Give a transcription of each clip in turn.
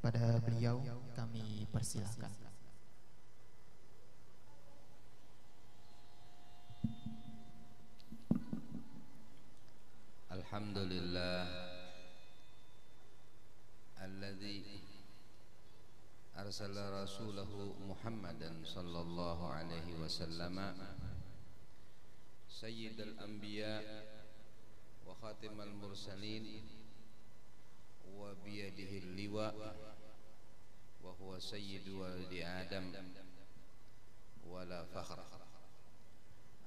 Kepada beliau kami persilahkan. Alhamdulillah alladzi arsala rasulahu Muhammadan sallallahu alaihi wasallam sayyidal anbiya wa khatimal mursalin wa biyadihi liwa wa huwa sayyidu waladi adam wala fakhr.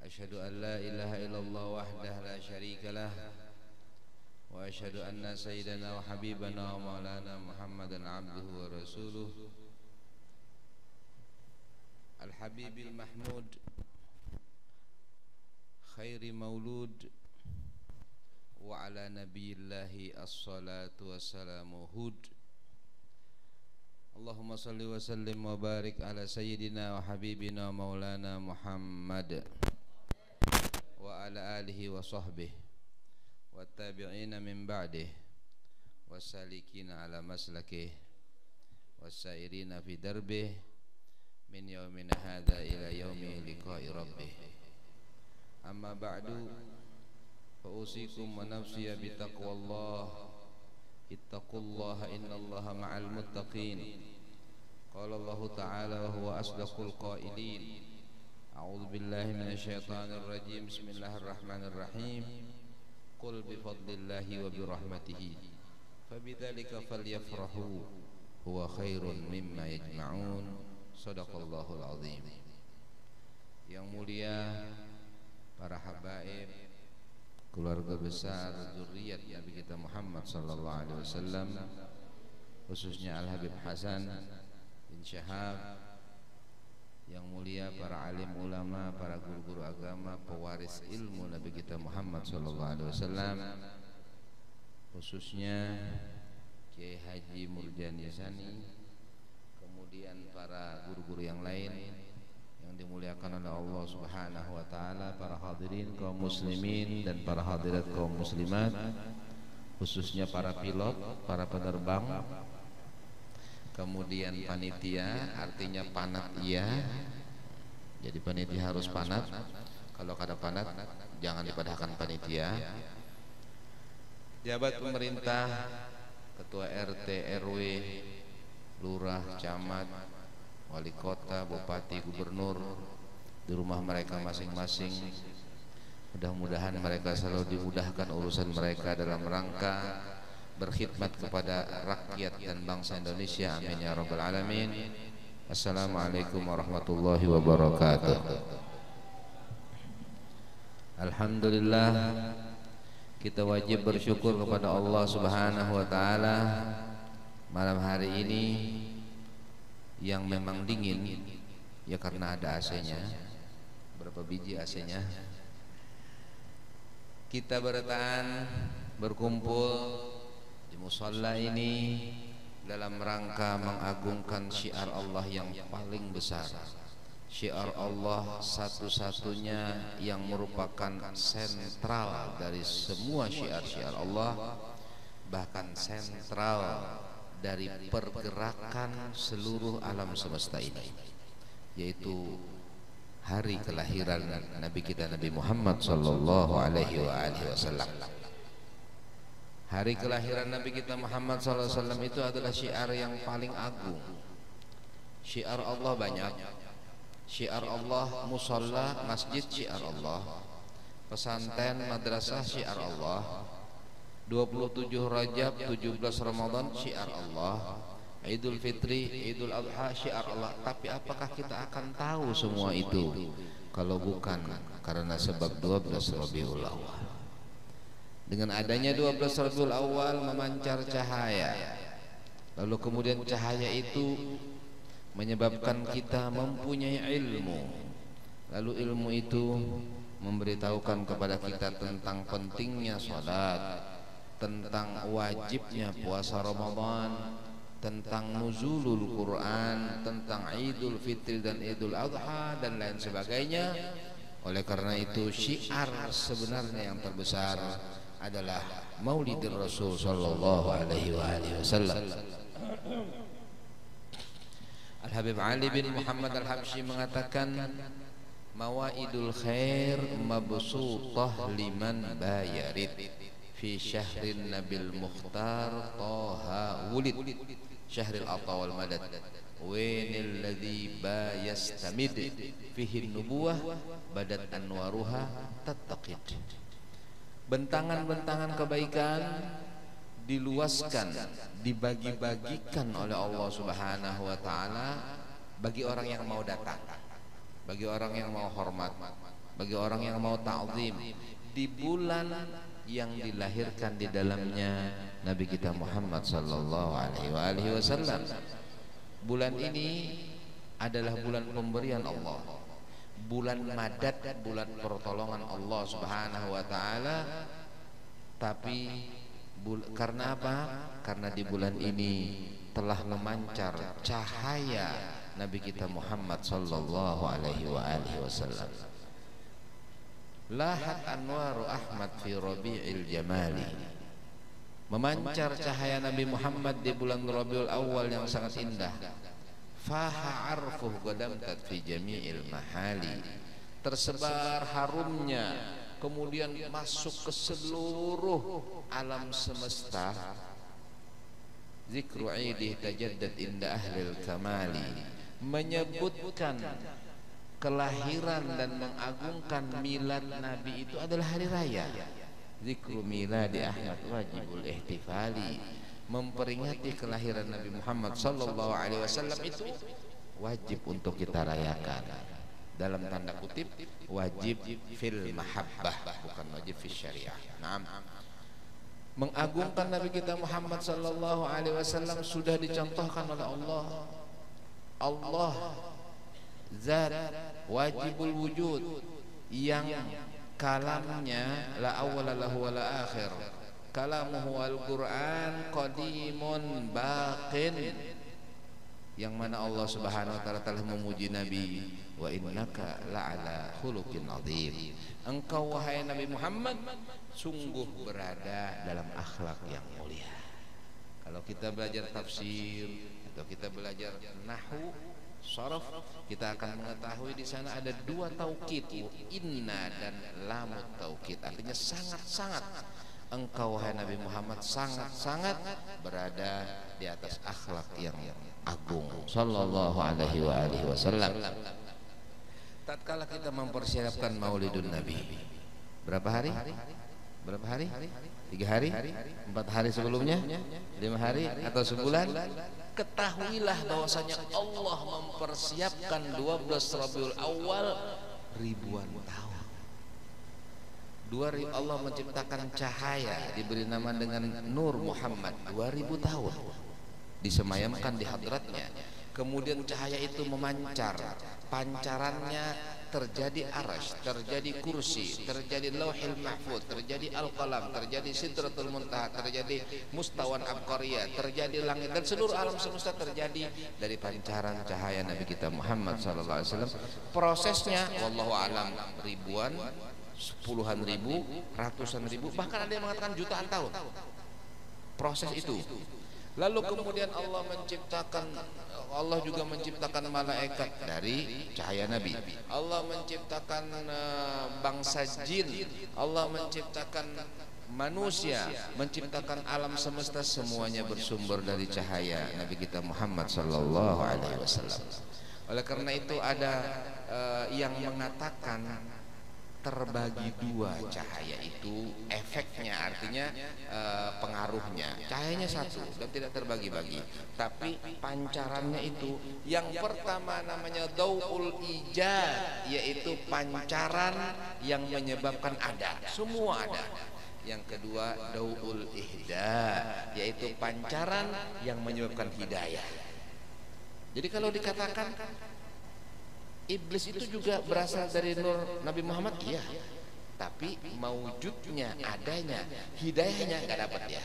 Asyhadu an la ilaha illallah wahdahu la syarika lah wa asyhadu anna sayyidana wa habibana wa maulana Muhammadan abduhu wa rasuluh al-habibil mahmud khairi maulud wa ala nabiyillahi as-salatu wassalamu hud. Allahumma salli wa sallim wa barik ala sayyidina wa habibina wa maulana Muhammad wa ala alihi wa sahbihi wattabi'ina min ba'dih wassalikina ala maslakih wassairina fi darbih min yawmin hadha ila yaumi liqa'i rabbih. Amma ba'du, fa usikum wa nafsiya bi taqwallah. Ittaqullaha innallaha ma'al muttaqin. Qala Allah ta'ala wa huwa asdaqul qailin. A'udzu billahi minasy syaithanir rajim. Bismillahirrahmanirrahim. Qul bi fadlillahi wa bi rahmatihi fabidzalika falyafrahu huwa khairun mimma yajma'un. Shadaqallahul azim. Yang mulia para habaib, keluarga besar zuriat Nabi kita Muhammad sallallahu alaihi wasallam, khususnya Al Habib Hasan bin Syahab. Yang mulia para alim ulama, para guru-guru agama, pewaris ilmu Nabi kita Muhammad sallallahu alaihi wasallam, khususnya Kiai Haji Murjan Yasani, kemudian para guru-guru yang lain yang dimuliakan oleh Allah Subhanahu wa taala, para hadirin kaum muslimin dan para hadirat kaum muslimat, khususnya para pilot, para penerbang, kemudian panitia, artinya panat iya. Jadi panitia harus panat. Kalau kada panat jangan dipadahkan panitia. Jabat pemerintah, ketua RT, RW, lurah, camat, wali kota, bupati, gubernur di rumah mereka masing-masing. Mudah-mudahan mereka selalu dimudahkan urusan mereka dalam rangka berkhidmat kepada rakyat dan bangsa Indonesia. Amin ya rabbal alamin. Assalamualaikum warahmatullahi wabarakatuh. Alhamdulillah, kita wajib bersyukur kepada Allah Subhanahu wa taala malam hari ini yang memang dingin ya karena ada AC-nya. Berapa biji AC-nya? Kita bertahan berkumpul di musalla ini dalam rangka mengagungkan syiar Allah yang paling besar. Syiar Allah satu-satunya yang merupakan sentral dari semua syiar-syiar Allah, bahkan sentral dari pergerakan seluruh alam semesta ini, yaitu hari kelahiran Nabi kita Nabi Muhammad sallallahu alaihi wasallam. Hari kelahiran Nabi kita Muhammad sallallahu alaihi wasallam itu adalah syiar yang paling agung. Syiar Allah banyak. Syiar Allah musalla, masjid syiar Allah, pesantren, madrasah syiar Allah, 27 Rajab, 17 Ramadan syiar Allah, Idul Fitri, Idul Adha syiar Allah. Tapi apakah kita akan tahu semua itu kalau bukan karena sebab 12 Rabiul Awal? Dengan adanya 12 Rabiul Awal memancar cahaya, lalu kemudian cahaya itu menyebabkan kita mempunyai ilmu, lalu ilmu itu memberitahukan kepada kita tentang pentingnya salat, tentang wajibnya puasa Ramadan, tentang nuzulul Quran, tentang Idul Fitri dan Idul Adha dan lain sebagainya. Oleh karena itu syiar sebenarnya yang terbesar adalah Maulidur Rasul sallallahu alaihi wasallam. Habib Ali bin Muhammad Al-Habsyi mengatakan, mawaidul khair mabsutah liman bayarid fi syahrin nabil mukhtar taha wulid syahril ata wal madad wainil ladzi bayastamid fihi nubuwah badat anwaruha tattaqid. Bentangan-bentangan kebaikan diluaskan, dibagi-bagikan oleh Allah Subhanahu wa taala bagi orang yang mau datang, bagi orang yang mau hormat, bagi orang yang mau ta'zim di bulan yang dilahirkan di dalamnya Nabi kita Muhammad sallallahu alaihi wasallam. Bulan ini adalah bulan pemberian Allah, bulan madad, bulan pertolongan Allah Subhanahu wa taala. Tapi karena apa? Karena di bulan ini telah memancar cahaya Nabi kita Muhammad sallallahu alaihi wasallam. Lahat anwaru Ahmad fi Rabi'il Jamali. Memancar cahaya Nabi Muhammad di bulan Rabiul Awal yang sangat indah. Faha arfuh qadamtat fi jami'il mahali. Tersebar harumnya, kemudian masuk ke seluruh alam semesta. Zikru idih tajaddad inda ahlil kamali. Menyebutkan kelahiran dan mengagungkan milad Nabi itu adalah hari raya. Zikru miladi Ahmad wajibul ihtifali. Memperingati kelahiran Nabi Muhammad sallallahu alaihi wasallam itu wajib untuk kita rayakan. Dalam tanda kutip wajib fil mahabbah, bukan wajib fil syariah. Naam. Mengagungkan Nabi kita Muhammad sallallahu alaihi wasallam sudah dicontohkan oleh Allah. Allah zat wajibul wujud yang kalamnya la awwala lahu wa la akhir, kalamuhu al-Qur'an qadimun baqin, yang mana Allah Subhanahu wa taala telah memuji Nabi, wa innaka la'ala khuluqin adzim. Engkau wahai Nabi Muhammad sungguh berada dalam akhlak yang mulia. Kalau kita belajar tafsir atau kita belajar nahwu, sharaf, kita akan mengetahui di sana ada dua taukid, inna dan lamut taukid. Artinya sangat-sangat engkau wahai Nabi Muhammad sangat-sangat berada di atas akhlak yang agung sallallahu alaihi wasallam. Tatkala kita mempersiapkan Maulidun Nabi, berapa hari? Berapa hari? 3 hari? 4 hari sebelumnya? 5 hari atau sebulan? Ketahuilah bahwasanya Allah mempersiapkan 12 Rabiul Awal ribuan tahun. Allah menciptakan cahaya, diberi nama dengan Nur Muhammad 2000 tahun, disemayamkan di hadratnya. Kemudian cahaya itu memancar, pancarannya terjadi arasy, terjadi kursi, terjadi lauhil mahfuz, terjadi al-qalam, terjadi sidratul muntaha, terjadi mustawan abqariyah, terjadi langit dan seluruh alam semesta terjadi dari pancaran cahaya Nabi kita Muhammad sallallahu alaihi wasallam. Prosesnya wallahu alam ribuan, puluhan ribu, ratusan ribu, bahkan ada yang mengatakan jutaan tahun proses itu. Lalu kemudian Allah juga menciptakan malaikat dari cahaya Nabi. Allah menciptakan bangsa jin, Allah menciptakan manusia, menciptakan alam semesta, semuanya bersumber dari cahaya Nabi kita Muhammad sallallahu alaihi wasallam. Oleh karena itu ada yang mengatakan terbagi dua cahaya itu efeknya, artinya pengaruhnya. Cahayanya satu dan tidak terbagi-bagi, tapi pancarannya itu yang pertama namanya daul ijad, yaitu pancaran yang menyebabkan ada, semua ada. Yang kedua daul ihda, yaitu pancaran yang menyebabkan hidayah. Jadi kalau dikatakan iblis itu juga berasal dari nur Nabi Muhammad, iya. Tapi mewujudnya, adanya, hidayahnya nggak dapat ya.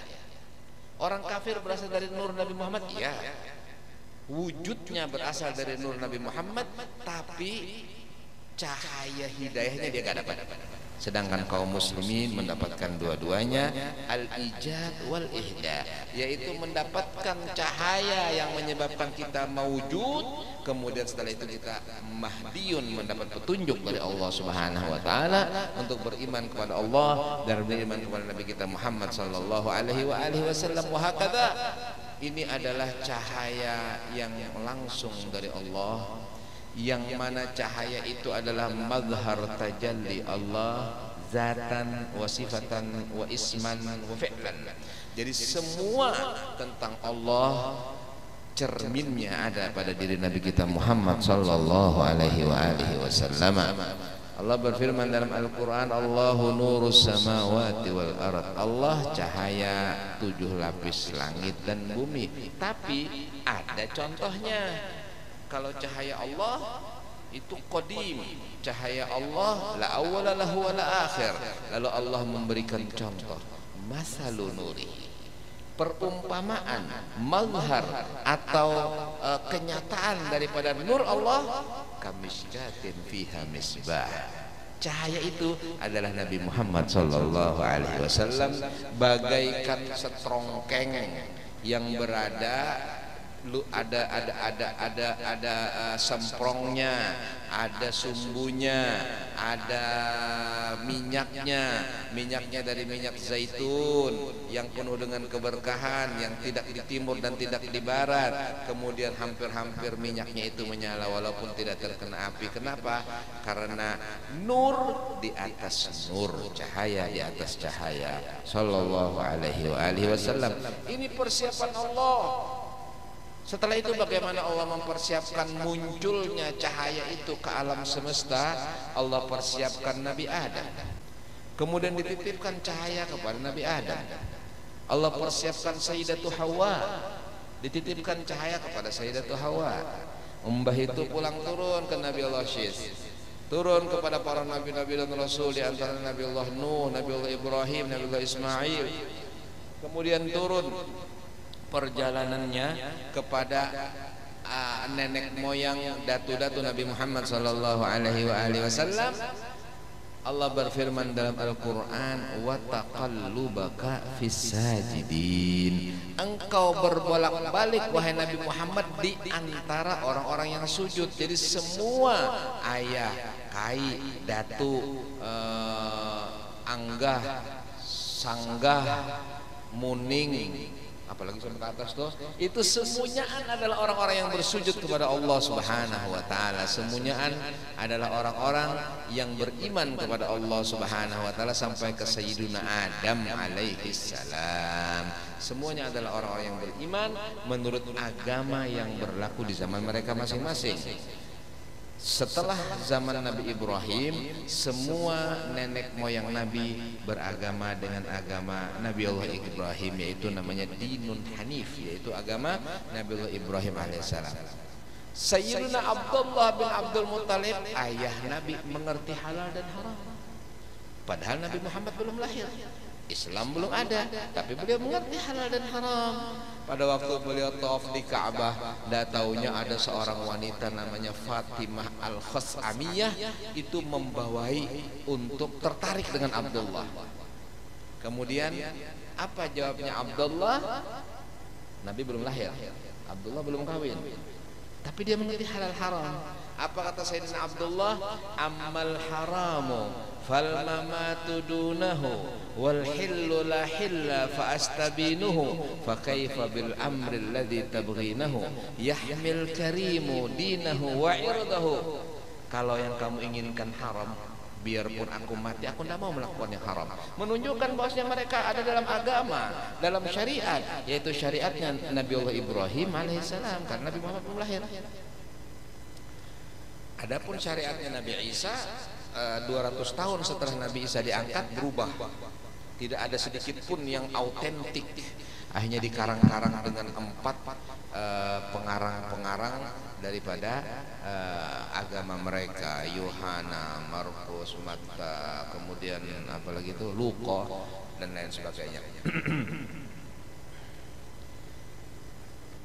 Orang kafir berasal dari nur Nabi Muhammad, iya. Wujudnya berasal dari nur Nabi Muhammad, tapi cahaya hidayahnya dia nggak dapat. sedangkan kaum muslimin mendapatkan dua-duanya, al-ijad wal ihda, yaitu mendapatkan cahaya yang menyebabkan kita mawujud, kemudian setelah itu kita mahdiyun, mendapat petunjuk dari Allah Subhanahu wa taala untuk beriman kepada Allah dan beriman kepada Nabi kita Muhammad sallallahu alaihi wasallam. Wa hakadha, ini adalah cahaya yang langsung dari Allah, yang mana cahaya itu adalah mazhar tajalli Allah zatan wa sifatan wa isman wa fi'lan. Jadi semua tentang Allah cerminnya ada pada diri Nabi kita Muhammad sallallahu alaihi wasallam. Allah berfirman dalam Al-Quran, Allahu nurus samawati wal ard. Allah cahaya 7 lapis langit dan bumi. Tapi ada contohnya. Kalau cahaya Allah itu qadim, cahaya Allah la awwala lahu wa la akhir. Lalu Allah memberikan contoh, masalun nuri, perumpamaan, mazhar atau kenyataan daripada nur Allah, kamishkatin fiha misbah. Cahaya itu adalah Nabi Muhammad sallallahu alaihi wasallam, bagaikan setrongkeng yang berada ada semprongnya, ada sumbunya, ada minyaknya dari minyak zaitun yang penuh dengan keberkahan, yang tidak di timur dan tidak di barat. Kemudian hampir-hampir minyaknya itu menyala walaupun tidak terkena api. Kenapa? Karena nur di atas nur, cahaya di atas cahaya, sallallahu alaihi wasallam. Ini persiapan Allah. Setelah itu bagaimana Allah mempersiapkan munculnya cahaya itu ke alam semesta? Allah persiapkan Nabi Adam, kemudian dititipkan cahaya kepada Nabi Adam. Allah persiapkan Sayyidatu Hawa, dititipkan cahaya kepada Sayyidatu Hawa. Mbah itu pulang turun ke Nabi Allah Syis, turun kepada para nabi-nabi dan rasul, di antara Nabi Allah Nuh, Nabi Allah Ibrahim, Nabi Allah Ismail. Kemudian turun perjalanannya kepada nenek moyang datu-datu Nabi Muhammad sallallahu alaihi wasallam. Allah berfirman dalam Al-Quran, wa taqallubaka fis sajidin. Engkau berbolak-balik wahai Nabi Muhammad di antara orang-orang yang sujud. Jadi semua ayah, kai, datu, anggah, sanggah, muning, apalagi sampai ke atas tuh, itu semuanyaan adalah orang-orang yang bersujud kepada Allah Subhanahu wa taala. Semuanyaan adalah orang-orang yang beriman kepada Allah Subhanahu wa taala sampai ke Sayyiduna Adam alaihi salam. Semuanya adalah orang-orang yang beriman menurut agama yang berlaku di zaman mereka masing-masing. Setelah zaman Nabi Ibrahim, semua nenek moyang Nabi beragama dengan agama Nabi Allah Ibrahim, yaitu namanya Dinun Hanif, yaitu agama Nabi Allah Ibrahim alaihissalam. Sayyidina Abdullah bin Abdul Muttalib, ayah Nabi, mengerti halal dan haram. Padahal Nabi Muhammad belum lahir, Islam belum ada, tapi beliau mengerti halal dan haram. Pada waktu beliau tawaf di Ka'bah, tidak taunya ada seorang wanita namanya Fatimah Al-Khasamiyah itu membawai untuk tertarik dengan Abdullah. Kemudian apa jawabnya Abdullah? Nabi belum lahir, Abdullah belum kawin, tapi dia mengerti halal haram. Apa kata Sayyidina Abdullah? Ammal haramu fal mamatu dunahu wal hillu la hilla fa astabinuhu fa kaifa bil amri alladhi tabghinahu yahmil karimu dinahu wa irdahu. Kalau yang kamu inginkan haram, biarpun aku mati, aku tidak mau melakukan yang haram. Menunjukkan bahwasanya mereka ada dalam agama, dalam syariat, yaitu syariatnya Nabi Allah Ibrahim alaihissalam, karena Nabi Muhammad belum lahir. Adapun syariatnya Nabi Isa 200 tahun setelah Nabi Isa diangkat berubah. Tidak ada sedikit pun yang autentik. Akhirnya dikarang-karang dengan 4 pengarang-pengarang daripada agama mereka, Yohana, Markus, Matta, kemudian apalagi itu Luka dan lain sebagainya.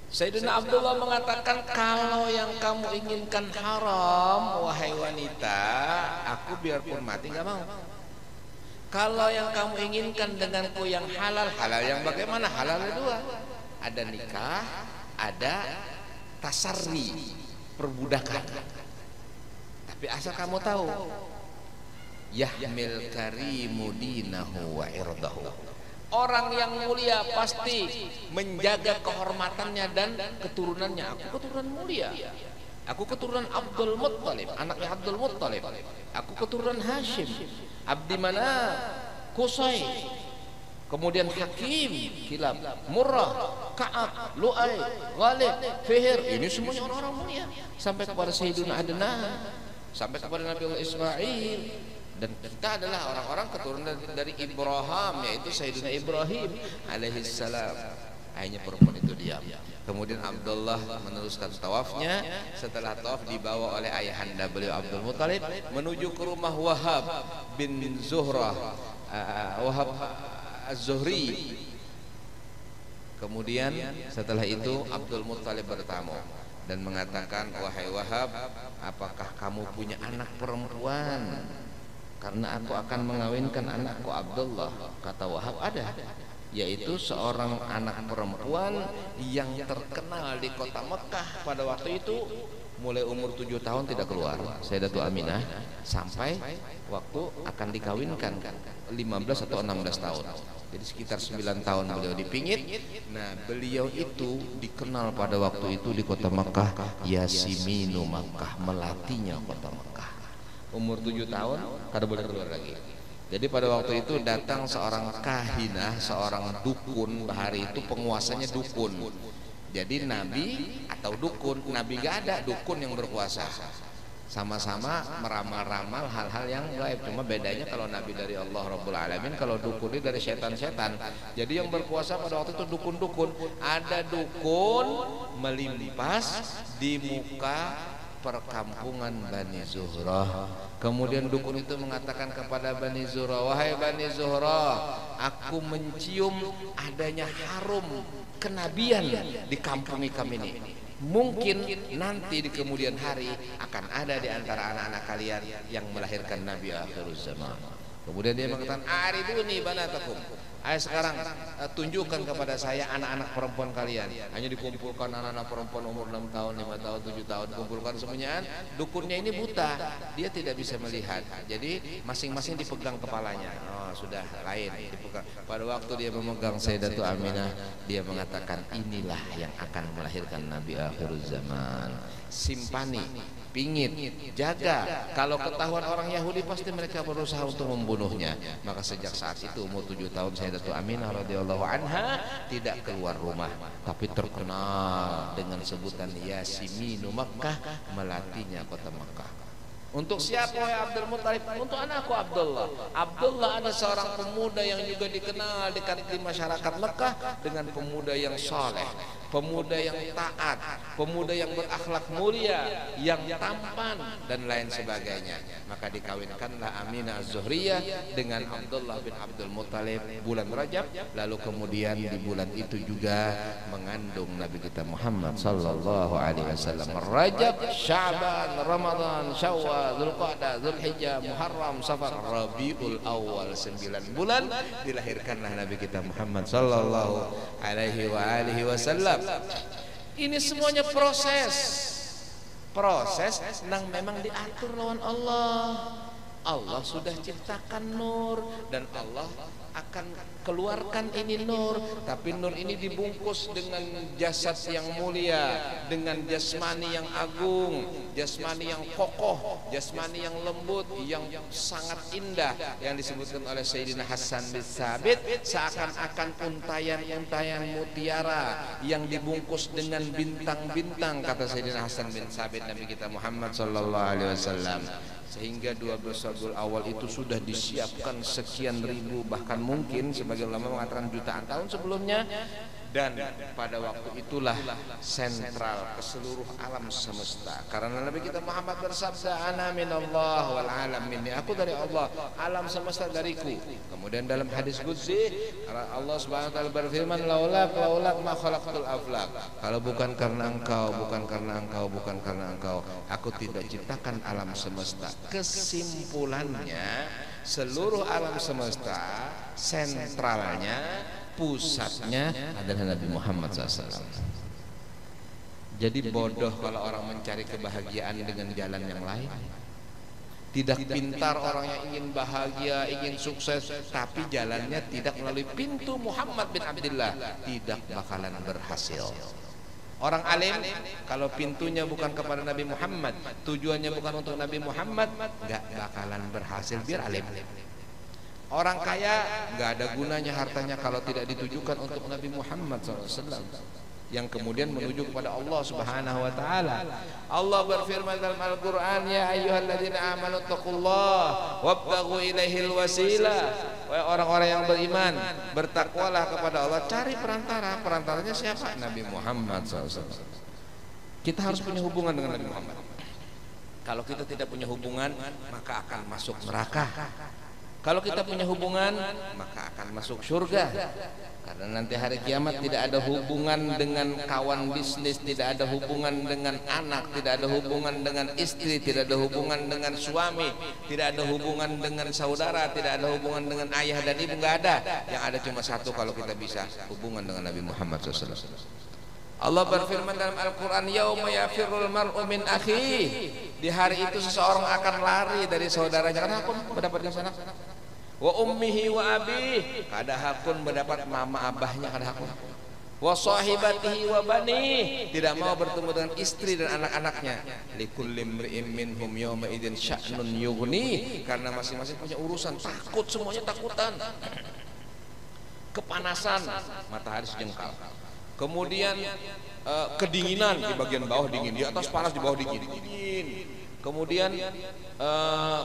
Sayyidina Abdullah mengatakan, kalau yang kamu inginkan haram wahai wanita, aku biarpun mati nggak mau. Kalau yang kamu inginkan denganku yang halal, halal yang bagaimana? Halal ada dua. Ada nikah, ada tasarri, perbudakan. Tapi asal kamu tahu, yahmil karimu dinahu wa irdahu. Orang yang mulia pasti menjaga kehormatannya dan keturunannya. Aku keturunan mulia. Aku keturunan Abdul Muttalib, anaknya Abdul Muttalib. Aku keturunan Hashim, Abdi Manaf, Qusay. Kemudian Hakim, Kilab, Murrah, Ka'ab, Lu'ay, Ghalib, Fihr. Ini semuanya orang-orang mulia. Sampai kepada Sayyiduna Adnan, sampai kepada Nabi Allah Ismail. Dan kita adalah orang-orang keturunan dari Ibrahim, yaitu Sayyidina Ibrahim alaihissalam. Akhirnya perempuan itu diam. Kemudian Abdullah meneruskan tawafnya. Setelah tawaf dibawa oleh ayahanda beliau Abdul Muttalib menuju ke rumah Wahab bin Zuhrah, Wahab Az-Zuhri. Kemudian setelah itu Abdul Muttalib bertamu dan mengatakan, wahai Wahab, apakah kamu punya anak perempuan? Karena aku akan mengawinkan anakku Abdullah. Kata Wahab, ada, yaitu seorang anak perempuan yang terkenal di kota Mekah pada waktu itu. Mulai umur 7 tahun tidak keluar, Sayyidatul Aminah, sampai waktu akan dikawinkan 15 atau 16 tahun. Jadi sekitar 9 tahun beliau dipingit. Nah, beliau itu dikenal pada waktu itu di kota Mekah, Yasiminu Makkah, melatinya kota Mekah. Umur 7 tahun kada boleh keluar lagi. Jadi pada waktu itu datang seorang kahinah, seorang dukun. Bahari itu penguasanya dukun. Jadi nabi atau dukun, nabi gak ada, dukun yang berkuasa. Sama-sama meramal-ramal hal-hal yang gaib. Cuma bedanya kalau nabi dari Allah Rabbul Alamin, kalau dukun ini dari setan-setan. Jadi yang berkuasa pada waktu itu dukun-dukun. Ada dukun melimpas di muka perkampungan Bani Zuhrah. Kemudian dukun itu mengatakan kepada Bani Zuhrah, wahai Bani Zuhrah, aku mencium adanya harum kenabian di kampung kami ini. Mungkin nanti di kemudian hari akan ada di antara anak-anak kalian yang melahirkan Nabi akhir zaman. Kemudian dia mengatakan, ariduni banatakum. Ayo sekarang tunjukkan kepada saya anak-anak perempuan kalian. Hanya dikumpulkan anak-anak perempuan umur 6 tahun, 5 tahun, 7 tahun, dikumpulkan semuanya. Dukunnya ini buta, dia tidak bisa melihat. Jadi masing-masing dipegang kepalanya. Oh, sudah lain dipegang. Pada waktu dia memegang Sayyidatul Aminah, dia mengatakan, inilah yang akan melahirkan Nabi akhir zaman. Simpani, pingit, jaga. Kalau ketahuan orang Yahudi pasti mereka berusaha untuk membunuhnya. Maka sejak saat itu umur 7 tahun Sayyidatul Aminah radhiyallahu anha tidak keluar rumah, tapi terkenal dengan sebutan Yasiminu Makkah, melatinya kota Makkah. Untuk siapa wahai Abdul Muttalib? Untuk anakku Abdullah. Abdullah ada seorang pemuda yang juga dikenal dekat di masyarakat Mekah dengan pemuda yang saleh, pemuda yang taat, pemuda yang berakhlak mulia, yang tampan dan lain sebagainya. Maka dikawinkanlah Aminah Az-Zuhriyah dengan Abdullah bin Abdul Muttalib bulan Rajab. Lalu kemudian di bulan itu juga mengandung Nabi kita Muhammad sallallahu alaihi wasallam. Rajab, Sya'ban, Ramadan, Syawal, Dzulqa'dah, Dzulhijjah, Muharram, Safar, Rabiul Awal, 9 bulan dilahirkanlah Nabi kita Muhammad sallallahu alaihi wa alihi wasallam. Ini semuanya proses yang memang diatur lawan Allah. Allah sudah ciptakan nur dan Allah akan keluarkan ini nur, tapi nur ini dibungkus dengan jasad yang mulia, dengan jasmani yang agung, jasmani yang kokoh, jasmani yang lembut, yang sangat indah, yang disebutkan oleh Sayyidina Hasan bin Thabit seakan-akan untayan-untayan mutiara yang dibungkus dengan bintang-bintang, kata Sayyidina Hasan bin Thabit Nabi kita Muhammad sallallahu alaihi wasallam. Sehingga 12 Rabiul Awal itu sudah disiapkan sekian ribu, bahkan mungkin sebagian ulama mengatakan jutaan tahun sebelumnya. Dan pada waktu itulah sentral ke seluruh alam semesta. Karena Nabi kita Muhammad bersabda, ana minallah wal alam minni, aku dari Allah, alam semesta dariku. Kemudian dalam hadis qudsi Allah Subhanahu wa taala berfirman, laulak ma khalaqtul aflaq. Kalau bukan karena engkau, bukan karena engkau, aku tidak ciptakan alam semesta. Kesimpulannya, seluruh alam semesta sentralnya, pusatnya adalah Nabi Muhammad SAW. Jadi bodoh kalau orang mencari kebahagiaan dengan jalan yang lain. Tidak pintar orang yang ingin bahagia, ingin sukses, tapi jalannya tidak melalui pintu Muhammad bin Abdullah, tidak bakalan berhasil. Orang alim kalau pintunya bukan kepada Nabi Muhammad, tujuannya bukan untuk Nabi Muhammad, nggak bakalan berhasil. Biar alim. Orang kaya nggak ada gunanya hartanya kalau tidak ditujukan untuk Nabi Muhammad SAW, yang kemudian menuju kepada Allah Subhanahu wa taala. Allah berfirman dalam Al-Qur'an, ya ayyuhalladzina amanu taqullaha wabtaghu ilaihil wasilah. Wahai orang-orang yang beriman, bertakwalah kepada Allah, cari perantara. Perantaranya siapa? Nabi Muhammad SAW. Kita harus punya hubungan dengan Nabi Muhammad. Kalau kita tidak punya hubungan, maka akan masuk neraka. Kalau kita punya hubungan, maka akan masuk surga. Karena nanti hari kiamat tidak ada hubungan dengan kawan bisnis, tidak ada hubungan dengan anak, tidak ada hubungan dengan istri, tidak ada hubungan dengan suami, tidak ada hubungan dengan saudara, tidak ada hubungan dengan ayah dan ibu, nggak ada. Yang ada cuma satu kalau kita bisa, hubungan dengan Nabi Muhammad SAW. Allah berfirman dalam Al-Quran, yauma yafirrul mar'u min akhihi. Di hari itu seseorang akan lari dari saudaranya. Karena aku mendapatkan sana. Wa ummihi wa abih, kada hakun mendapat mama abahnya, kada hakun. Wa sahibatihi wa bani, tidak mau bertemu dengan istri dan anak-anaknya. Likulli imri'in minhum yawma idzin sya'nun yughni, karena masing-masing punya urusan, takut, semuanya takutan. Kepanasan, matahari sejengkal. Kemudian kedinginan, di bagian bawah dingin, di atas panas, di bawah dingin. Kemudian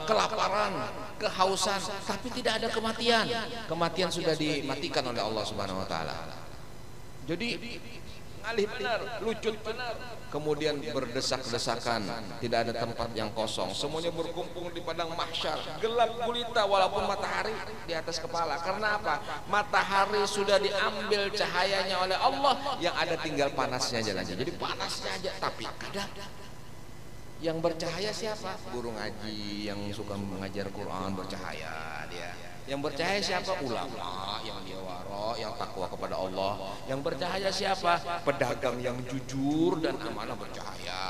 kelaparan, kehausan, tapi tidak ada kematian. Kematian sudah dimatikan oleh Allah Subhanahu wa taala. Jadi ngalih benar, lucut benar. Kemudian berdesak-desakan, tidak ada tempat yang kosong. Semuanya berkumpul di padang mahsyar, gelap gulita walaupun matahari di atas kepala. Karena apa? Matahari sudah diambil cahayanya oleh Allah, yang ada tinggal panasnya aja. Jadi panasnya aja, tapi ada. Yang bercahaya siapa? Guru ngaji yang suka mengajar Quran bercahaya dia. Yang bercahaya siapa? Ulama yang dia waro, yang takwa kepada Allah. Yang bercahaya siapa? Pedagang yang jujur dan amanah bercahaya.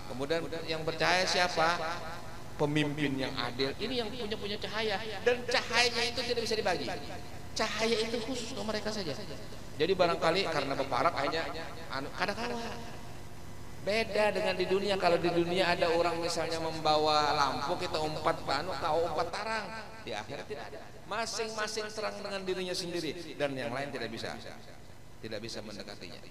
Kemudian yang bercahaya siapa? Pemimpin yang adil. Ini yang punya cahaya, dan cahayanya itu tidak bisa dibagi. Cahaya itu khusus untuk mereka saja. Jadi barangkali karena peparak hanya kadang-kadang beda dengan di dunia. Kalau di dunia ada orang misalnya membawa lampu, kita umpat panu, kau umpat tarang. Di akhirat tidak ada. Masing-masing terang dengan dirinya sendiri, dan yang lain tidak bisa mendekatinya.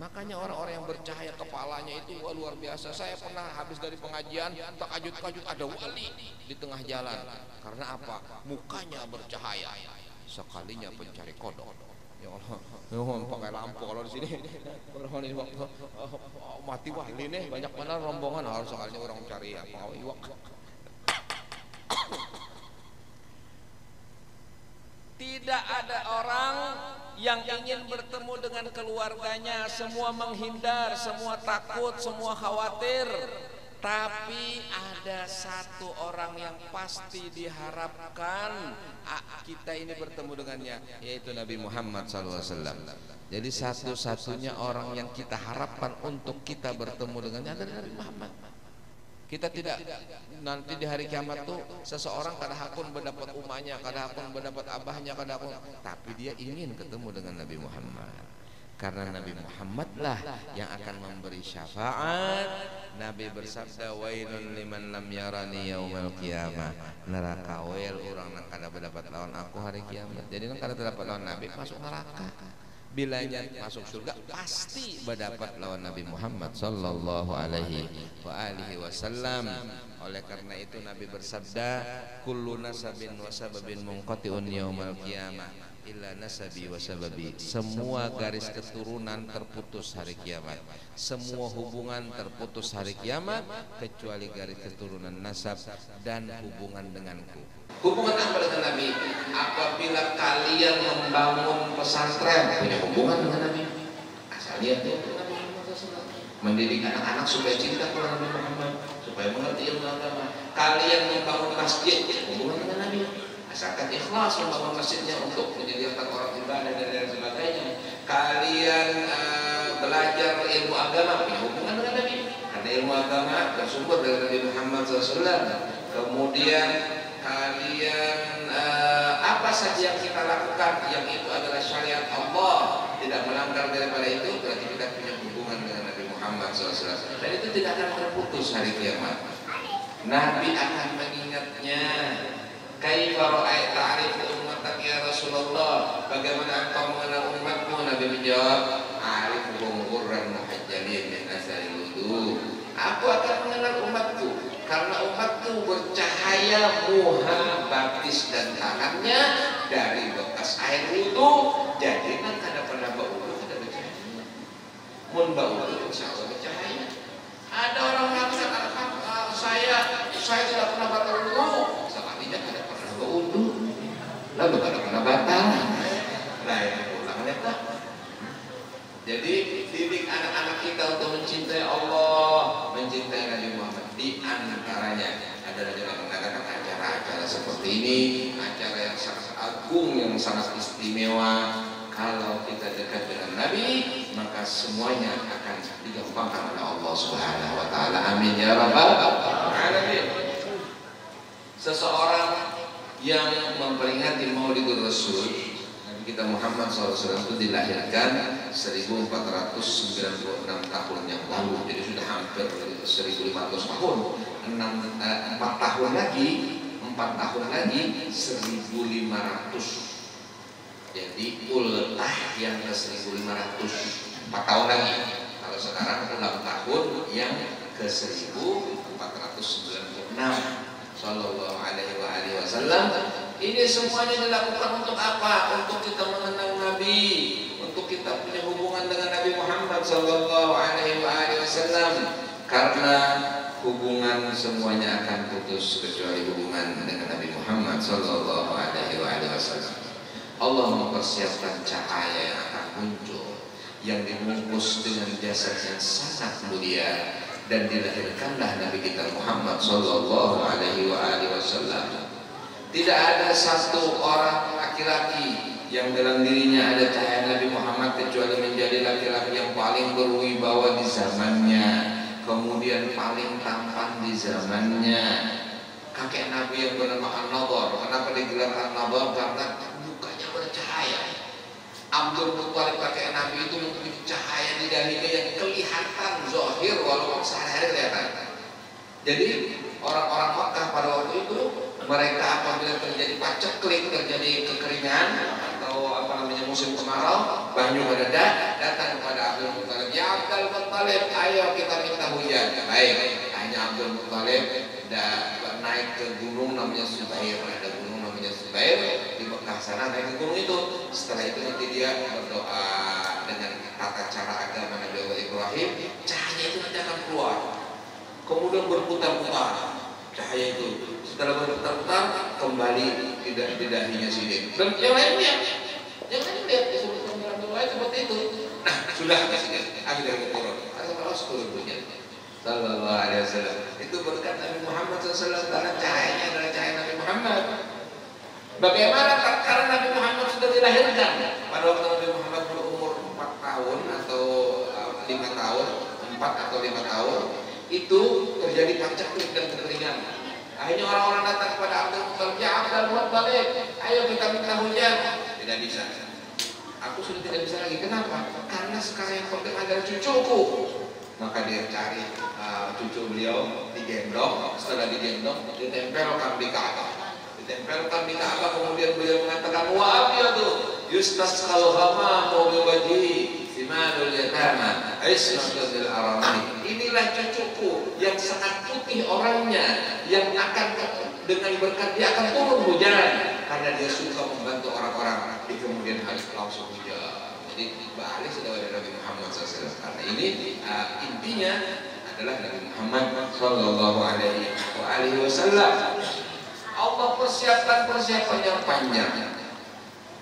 Makanya orang-orang yang bercahaya kepalanya itu luar biasa. Saya pernah habis dari pengajian, takajud-kajud ada wali di tengah jalan. Karena apa? Mukanya bercahaya. Sekalinya pencari kodok. Ya Allah, pakai lampu kalau di sini. Mati wali nih, banyak mana rombongan, harus soalnya orang cari apa iwak. Tidak ada orang yang ingin bertemu dengan keluarganya, semua menghindar, semua takut, semua khawatir. Tapi ada satu orang yang pasti diharapkan kita ini bertemu dengannya, yaitu Nabi Muhammad SAW. Jadi satu-satunya orang yang kita harapkan untuk kita bertemu dengannya adalah Nabi Muhammad. Kita tidak nanti di hari kiamat tuh seseorang kada hakun mendapat umahnya, kada hakun mendapat abahnya, kada hakun, tapi dia ingin ketemu dengan Nabi Muhammad. Karena Nabi Muhammad lah yang akan memberi syafaat. Nabi bersabda, wailun liman lam yarani yaumal qiyamah. Neraka wail orang yang kada mendapat lawan aku hari kiamat. Jadi yang kada dapat lawan Nabi masuk neraka. Bilanya masuk surga pasti mendapat lawan Nabi Muhammad sallallahu alaihi wasallam. Oleh karena itu Nabi bersabda, kullu nasabin wa sababin munqati'un yaumal qiyamah illa nasabi wa sababi. Semua garis keturunan terputus hari kiamat, semua hubungan terputus hari kiamat, kecuali garis keturunan nasab dan hubungan denganku. Hubungan apa dengan Nabi? Apabila kalian membangun pesantren, punya hubungan dengan Nabi. Asal dia itu Nabi Muhammad SAW. Mendidik anak-anak supaya cinta kepada Nabi Muhammad, supaya mengerti ilmu agama. Kalian membangun masjid, hubungan dengan Nabi. asalkan ikhlas membangun masjidnya untuk menyediakan orang ibadah dan lain sebagainya. Kalian belajar ilmu agama punya hubungan dengan Nabi, karena ilmu agama bersumber dari Nabi Muhammad SAW. Kemudian kalian apa saja yang kita lakukan yang itu adalah syariat Allah, tidak melanggar daripada itu, berarti kita punya hubungan dengan Nabi Muhammad SAW. Dan itu tidak akan terputus hari kiamat. Nabi akan mengingatnya. Kaifa ra'aita ta'rifu ummatak ya Rasulullah? Bagaimana engkau mengenal umatmu? Nabi menjawab, "A'rifuhum ghurran muhajjalin min athari wudu." Aku akan mengenal umatku karena umatku bercahaya muha, batis dan tangannya dari bekas air wudu. Jadi kan kada pernah bau kada bercahaya. Mun bau insyaallah bercahaya. Ada orang mengatakan, saya tidak pernah batal wudu. Sekalinya kada pernah wudu. Lalu kada pernah batal. Nah, ini ulangnya tak. Jadi didik anak-anak kita untuk mencintai Allah, mencintai Nabi Muhammad. Di antaranya adalah dengan mengadakan acara-acara seperti ini, acara yang sangat agung, yang sangat istimewa. Kalau kita dekat dengan Nabi, maka semuanya akan digampangkan oleh Allah Subhanahu wa taala. Amin ya rabbal alamin. Seseorang yang memperingati Maulidur Rasul Nabi kita Muhammad SAW itu dilahirkan 1496 tahun yang lalu, jadi sudah hampir 1500 tahun. 4 tahun lagi 1500. Jadi ultah yang ke 1500, 4 tahun lagi. Kalau sekarang ulang tahun yang ke 1496. Sallallahu alaihi wasallam. Ini semuanya dilakukan untuk apa? Untuk kita mengenal Nabi, untuk kita punya hubungan dengan Nabi Muhammad sallallahu alaihi wasallam. Karena hubungan semuanya akan putus kecuali hubungan dengan Nabi Muhammad sallallahu alaihi wasallam. Allah mempersiapkan cahaya yang akan muncul, yang dibungkus dengan jasad yang sangat mulia, dan dilahirkanlah Nabi kita Muhammad sallallahu alaihi wasallam. Tidak ada satu orang laki-laki yang dalam dirinya ada cahaya Nabi Muhammad kecuali menjadi laki-laki yang paling berwibawa di zamannya, kemudian paling tampan di zamannya. Kakek Nabi yang bernama An-Nadhr, kenapa digelar An-Nadhr? Karena mukanya bercahaya. Abdul Muttalib kakek Nabi itu memiliki cahaya di dahinya yang kelihatan zahir walaupun sehari-hari kelihatan. Jadi orang-orang Makkah pada waktu itu, mereka apabila terjadi paceklik, terjadi kekeringan atau musim kemarau, banyu mendadak, datang kepada Abdul Muttalib. Ya Abdul Muttalib, ayo kita minta hujan. Baik, hanya Abdul Muttalib naik ke gunung namanya Subair. Ada gunung namanya Subair di Mekah sana, naik ke gunung itu. Setelah itu nanti dia berdoa dengan tata cara agama Nabi Allah Ibrahim. Cahaya itu nanti akan keluar, kemudian berputar-putar cahaya itu. Setelah berputar-putar kembali tidak di dahinya sini. Dan yang lainnya lihat disebutkan dalam doa seperti itu. Nah, sudah kasih akhirnya turun. Kalau turun hujan. Sallallahu alaihi wasallam. Itu berkat Nabi Muhammad SAW, karena cahayanya adalah cahaya Nabi Muhammad. Bagaimana karena Nabi Muhammad sudah dilahirkan pada waktu Nabi Muhammad berumur 4 tahun atau 5 tahun, 4 atau 5 tahun, itu terjadi paceklik dan kekeringan. Akhirnya orang-orang datang kepada Abdul Muttalib, ya Abdul Muttalib, ayo kita minta hujan. Tidak bisa. Aku sudah tidak bisa lagi. Kenapa? Karena sekarang yang penting adalah cucuku. Maka dia cari cucu beliau, digendong. Setelah digendong, ditempelkan di Ka'bah. Ditempelkan di Ka'bah, kemudian beliau mengatakan, wa abyadu yustasqal ghamamu bi wajhi simanul yatama ismatul aramani. Inilah cucuku yang sangat putih orangnya, yang akan dengan berkat dia akan turun hujan, karena dia suka membantu orang-orang. Di kemudian hari langsung hujan. Jadi balik sudah ada Nabi Muhammad SAW. Karena ini intinya adalah Nabi Muhammad Sallallahu Alaihi Wasallam. Allah persiapkan persiapan yang panjang.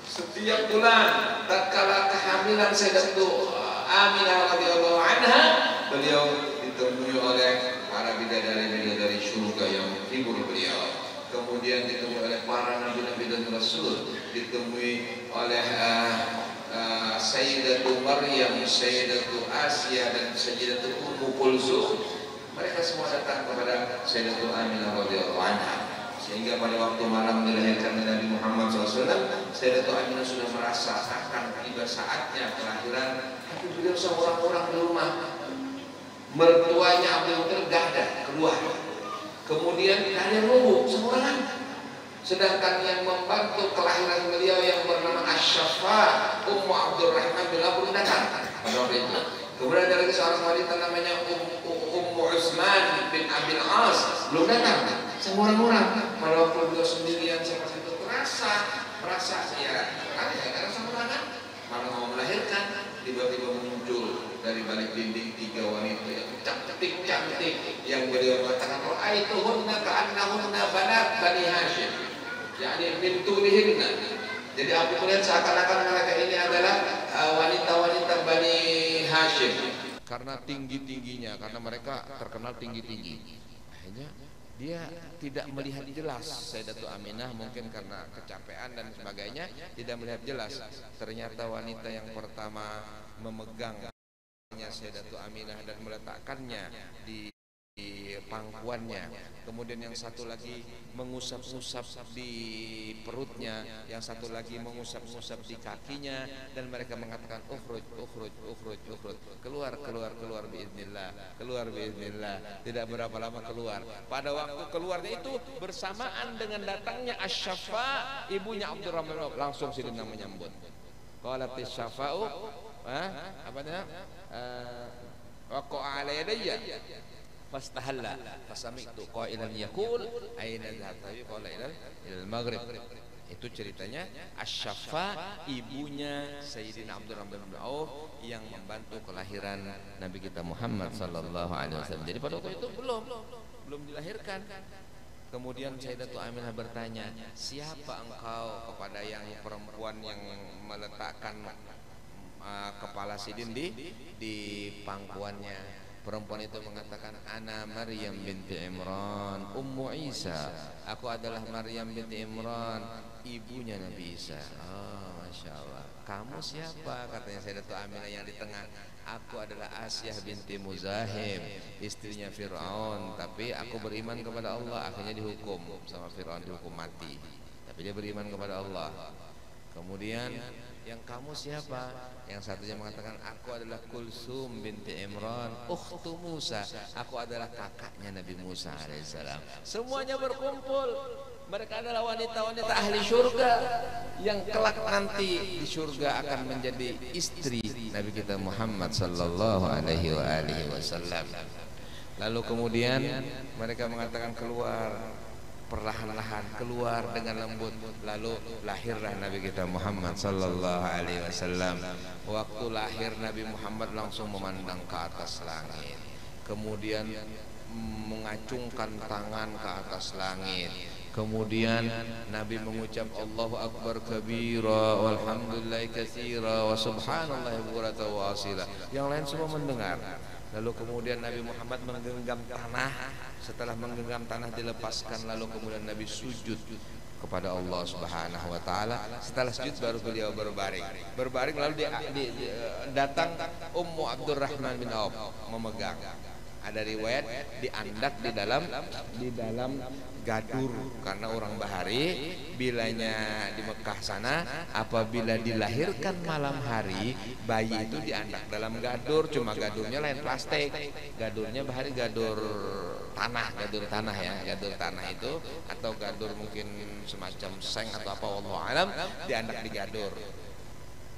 Setiap bulan, tatkala kehamilan Sayyidatul Aminah radhiyallahu anha, beliau ditemui oleh para bidadari-bidadari surga yang menghibur beliau. Kemudian ditemui oleh para nabi-nabi Rasul, ditemui oleh Sayyidatu Maryam, Sayyidatu Asia dan Sayyidatu Ummu Kulsum. Mereka semua datang kepada Sayyidatu Aminah radhiyallahu anha. Sehingga pada waktu malam dilahirkan Nabi Muhammad SAW, Sayyidatu Aminah sudah merasa akan tiba saatnya kelahiran. Tapi beliau seorang-orang di rumah, mertuanya Abdul Muttalib gak ada, keluar. Kemudian ada yang nunggu seorang. Sedangkan yang membantu kelahiran beliau yang bernama Asy-Syafa, Ummu Abdurrahman bin Auf datang pada waktu itu. Kemudian ada lagi seorang wanita namanya Ummu Utsman bin Abil As, belum datang. Semua orang-orang pada waktu beliau sendirian seperti itu merasa ya aneh karena sama kan malah mau melahirkan, tiba-tiba muncul dari balik dinding 3 wanita yang cantik yang beliau mengatakan ra'aituhunna ka'annahunna banat Bani Hashim, yakni bintulihinna. Jadi aku melihat seakan-akan mereka ini adalah wanita-wanita Bani Hashim karena tinggi-tingginya, karena mereka terkenal tinggi-tinggi. Akhirnya dia tidak melihat jelas Sayyidatu Aminah, mungkin karena kecapean dan sebagainya tidak melihat jelas. Ternyata wanita yang pertama memegang Sayyidatu Aminah dan meletakkannya di pangkuannya, kemudian yang satu lagi mengusap-usap di perutnya, yang satu lagi mengusap-usap di kakinya, dan mereka mengatakan ukhruj keluar biiznillah. Tidak berapa lama keluar. Pada waktu keluarnya itu bersamaan dengan datangnya Asy-Syafa, ibunya Abdurrahman, langsung Sidina menyambut. Qalat Asy-Syafa'u apa namanya? Waqa'a ala yadayya fastahalla fasami'tu qailan yaqul aina dhahtabi qala ilal maghrib. Itu ceritanya Asy-Syafa, ibunya Sayyidina Abdurrahman bin Auf yang membantu kelahiran Nabi kita Muhammad sallallahu alaihi wasallam. Jadi pada waktu itu belum dilahirkan. Kemudian Sayyidatu Aminah bertanya, "Siapa engkau?" kepada yang perempuan yang meletakkan kepala Sidin di pangkuannya. Perempuan itu mengatakan, "Ana Maryam binti Imran, Ummu Isa." Aku adalah Maryam binti Imran, ibunya Nabi Isa. Oh, Masya Allah. Kamu siapa? Katanya Sayyidatu Aminah yang di tengah. Aku adalah Asyah binti Muzahim, istrinya Fir'aun. Tapi aku beriman kepada Allah. Akhirnya dihukum sama Fir'aun, dihukum mati. Tapi dia beriman kepada Allah. Kemudian yang kamu siapa? Yang satunya mengatakan, aku adalah Kulsum binti Imran, ukhtu Musa. Aku adalah kakaknya Nabi Musa alaihissalam. Semuanya berkumpul. Mereka adalah wanita-wanita ahli surga yang kelak nanti di surga akan menjadi istri Nabi kita Muhammad sallallahu alaihi wasallam. Lalu kemudian mereka mengatakan keluar. Perlahan-lahan keluar dengan lembut, lalu lahirlah Nabi kita Muhammad sallallahu alaihi wasallam. Waktu lahir Nabi Muhammad langsung memandang ke atas langit, kemudian mengacungkan tangan ke atas langit. Kemudian Nabi mengucap Allahu Akbar kabira walhamdulillahi katsira wa subhanallahi bukratan wa asila. Yang lain semua mendengar. Lalu kemudian Nabi Muhammad menggenggam tanah. Setelah menggenggam tanah dilepaskan, lalu kemudian Nabi sujud kepada Allah Subhanahu wa taala. Setelah sujud baru beliau berbaring. Lalu datang Ummu Abdurrahman bin Auf memegang. Ada riwayat diandak di dalam gadur, karena orang Bahari bilanya di Mekah sana apabila dilahirkan malam hari bayi itu diandak dalam gadur, cuma gadurnya lain plastik, gadurnya Bahari gadur tanah ya, gadur tanah itu, atau gadur mungkin semacam seng atau apa wallahu alam, diandak di gadur.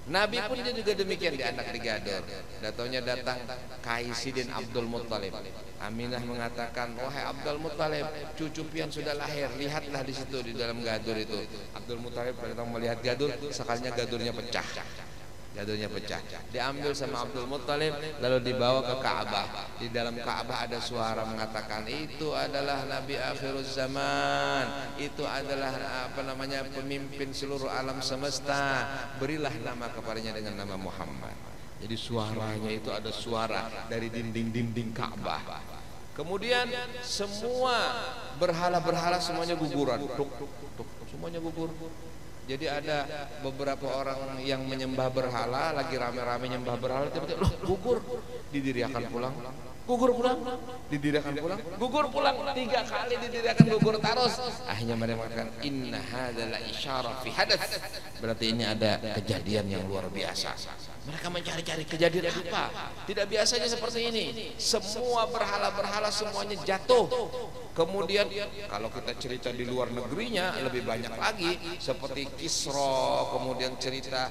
Nabi pun dia juga demikian, diandak di gadur. Datangnya datang Kaisidin Abdul Muttalib. Aminah mengatakan, wahai Abdul Muttalib, cucu pian sudah lahir, lihatlah di situ di dalam gadur itu. Abdul Muttalib datang melihat gadur, sekalinya gadurnya pecah. Diambil sama Abdul Muttalib, lalu dibawa ke Ka'bah. Di dalam Ka'bah ada suara mengatakan, itu adalah Nabi akhiruz zaman, itu adalah pemimpin seluruh alam semesta, berilah nama kepadanya dengan nama Muhammad. Jadi suaranya itu ada suara dari dinding-dinding Ka'bah. Kemudian semua berhala-berhala semuanya guguran, semuanya gugur. Jadi ada beberapa orang yang menyembah berhala, lagi rame-rame nyembah berhala, tiba-tiba loh gugur, didiriakan pulang, gugur pulang, didiriakan pulang, gugur pulang, 3 kali didiriakan gugur terus. Akhirnya mereka mengatakan inna hadzal isyarah fi hadats. Berarti ini ada kejadian yang luar biasa. Mereka mencari-cari kejadian apa? Tidak biasanya seperti ini. Semua berhala-berhala semuanya jatuh. Kemudian kalau kita cerita di luar negerinya lebih banyak lagi, seperti Kisra, kemudian cerita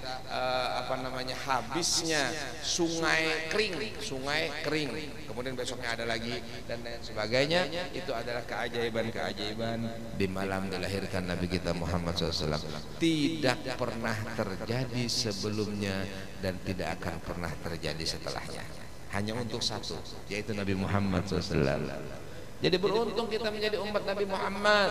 habisnya sungai kering, kemudian besoknya ada lagi dan lain sebagainya. Itu adalah keajaiban-keajaiban di malam dilahirkan Nabi kita Muhammad SAW. Tidak pernah terjadi sebelumnya dan tidak akan pernah terjadi setelahnya. Hanya untuk satu, yaitu Nabi Muhammad SAW. Jadi beruntung kita menjadi umat Nabi Muhammad.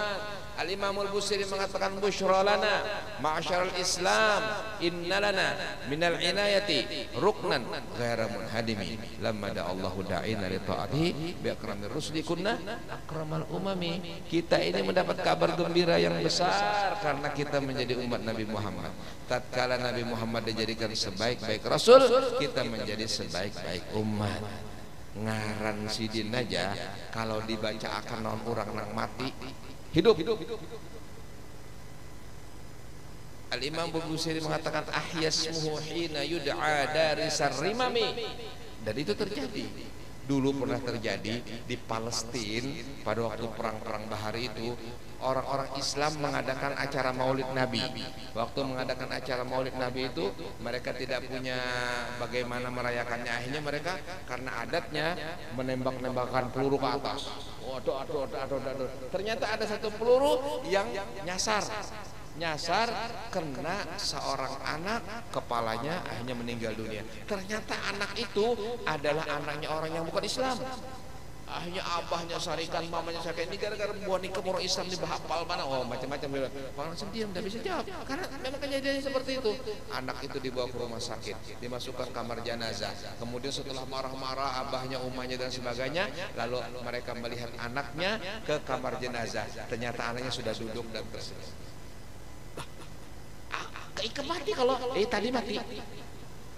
Al-Imamul Busiri mengatakan busyra lana ma'asyaral Islam inna lana minal inayati ruknan ghaira munhadimi lamma da'allahu da'ina li ta'atihi bi akramir rusli kunna akramal umami. Kita ini mendapat kabar gembira yang besar karena kita menjadi umat Nabi Muhammad. Tatkala Nabi Muhammad dijadikan sebaik-baik rasul, kita menjadi sebaik-baik umat. Ngaran sidin aja kalau dibaca akan non orang nang mati hidup. Al-Imam Busiri mengatakan ahyasmuhu hina yud'a darisar rimami. Dan itu terjadi. Dulu pernah terjadi di Palestina pada waktu perang-perang Bahari itu, orang-orang Islam mengadakan acara Maulid Nabi. Waktu mengadakan acara Maulid Nabi itu mereka tidak punya bagaimana merayakannya. Akhirnya mereka karena adatnya menembak-nembakkan peluru ke atas. Aduh. Ternyata ada satu peluru yang nyasar kena seorang anak, kepalanya akhirnya meninggal dunia. Ternyata anak itu adalah anaknya orang yang bukan Islam. Akhirnya abahnya sarikan, mamanya sarikan, ini gara-gara buah nikah orang Islam dibahapal mana, macam-macam. Orang langsung diam, tidak bisa jawab karena memang kejadiannya seperti itu. Anak itu dibawa ke rumah sakit, dimasukkan kamar jenazah. Kemudian setelah marah-marah abahnya, umahnya dan sebagainya, lalu mereka melihat anaknya ke kamar jenazah. Ternyata anaknya sudah duduk dan tersenyum. Keikat mati kalau tadi mati.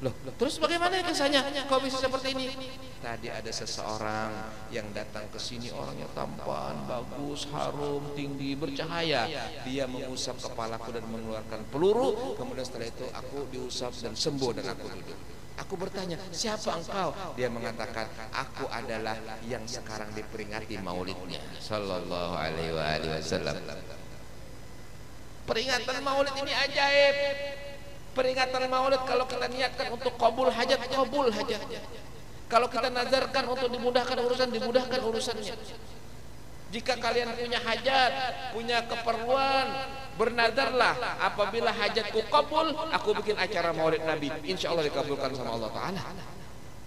Loh, terus bagaimana kisahnya? Kok bisa seperti ini? Tadi ada seseorang yang datang ke sini, orangnya tampan, bagus, harum, tinggi, bercahaya. Dia mengusap kepalaku dan mengeluarkan peluru. Kemudian setelah itu aku diusap dan sembuh dan aku duduk. Aku bertanya, siapa engkau? Dia mengatakan, aku adalah yang sekarang diperingati maulidnya. Sallallahu alaihi wasallam. Peringatan maulid ini ajaib. Peringatan maulid kalau kita niatkan untuk kabul hajat, kabul hajat. Kalau kita nazarkan untuk dimudahkan urusannya. Jika kalian punya hajat, punya keperluan, bernazarlah apabila hajatku kabul, aku bikin acara maulid Nabi. Insya Allah dikabulkan sama Allah Ta'ala.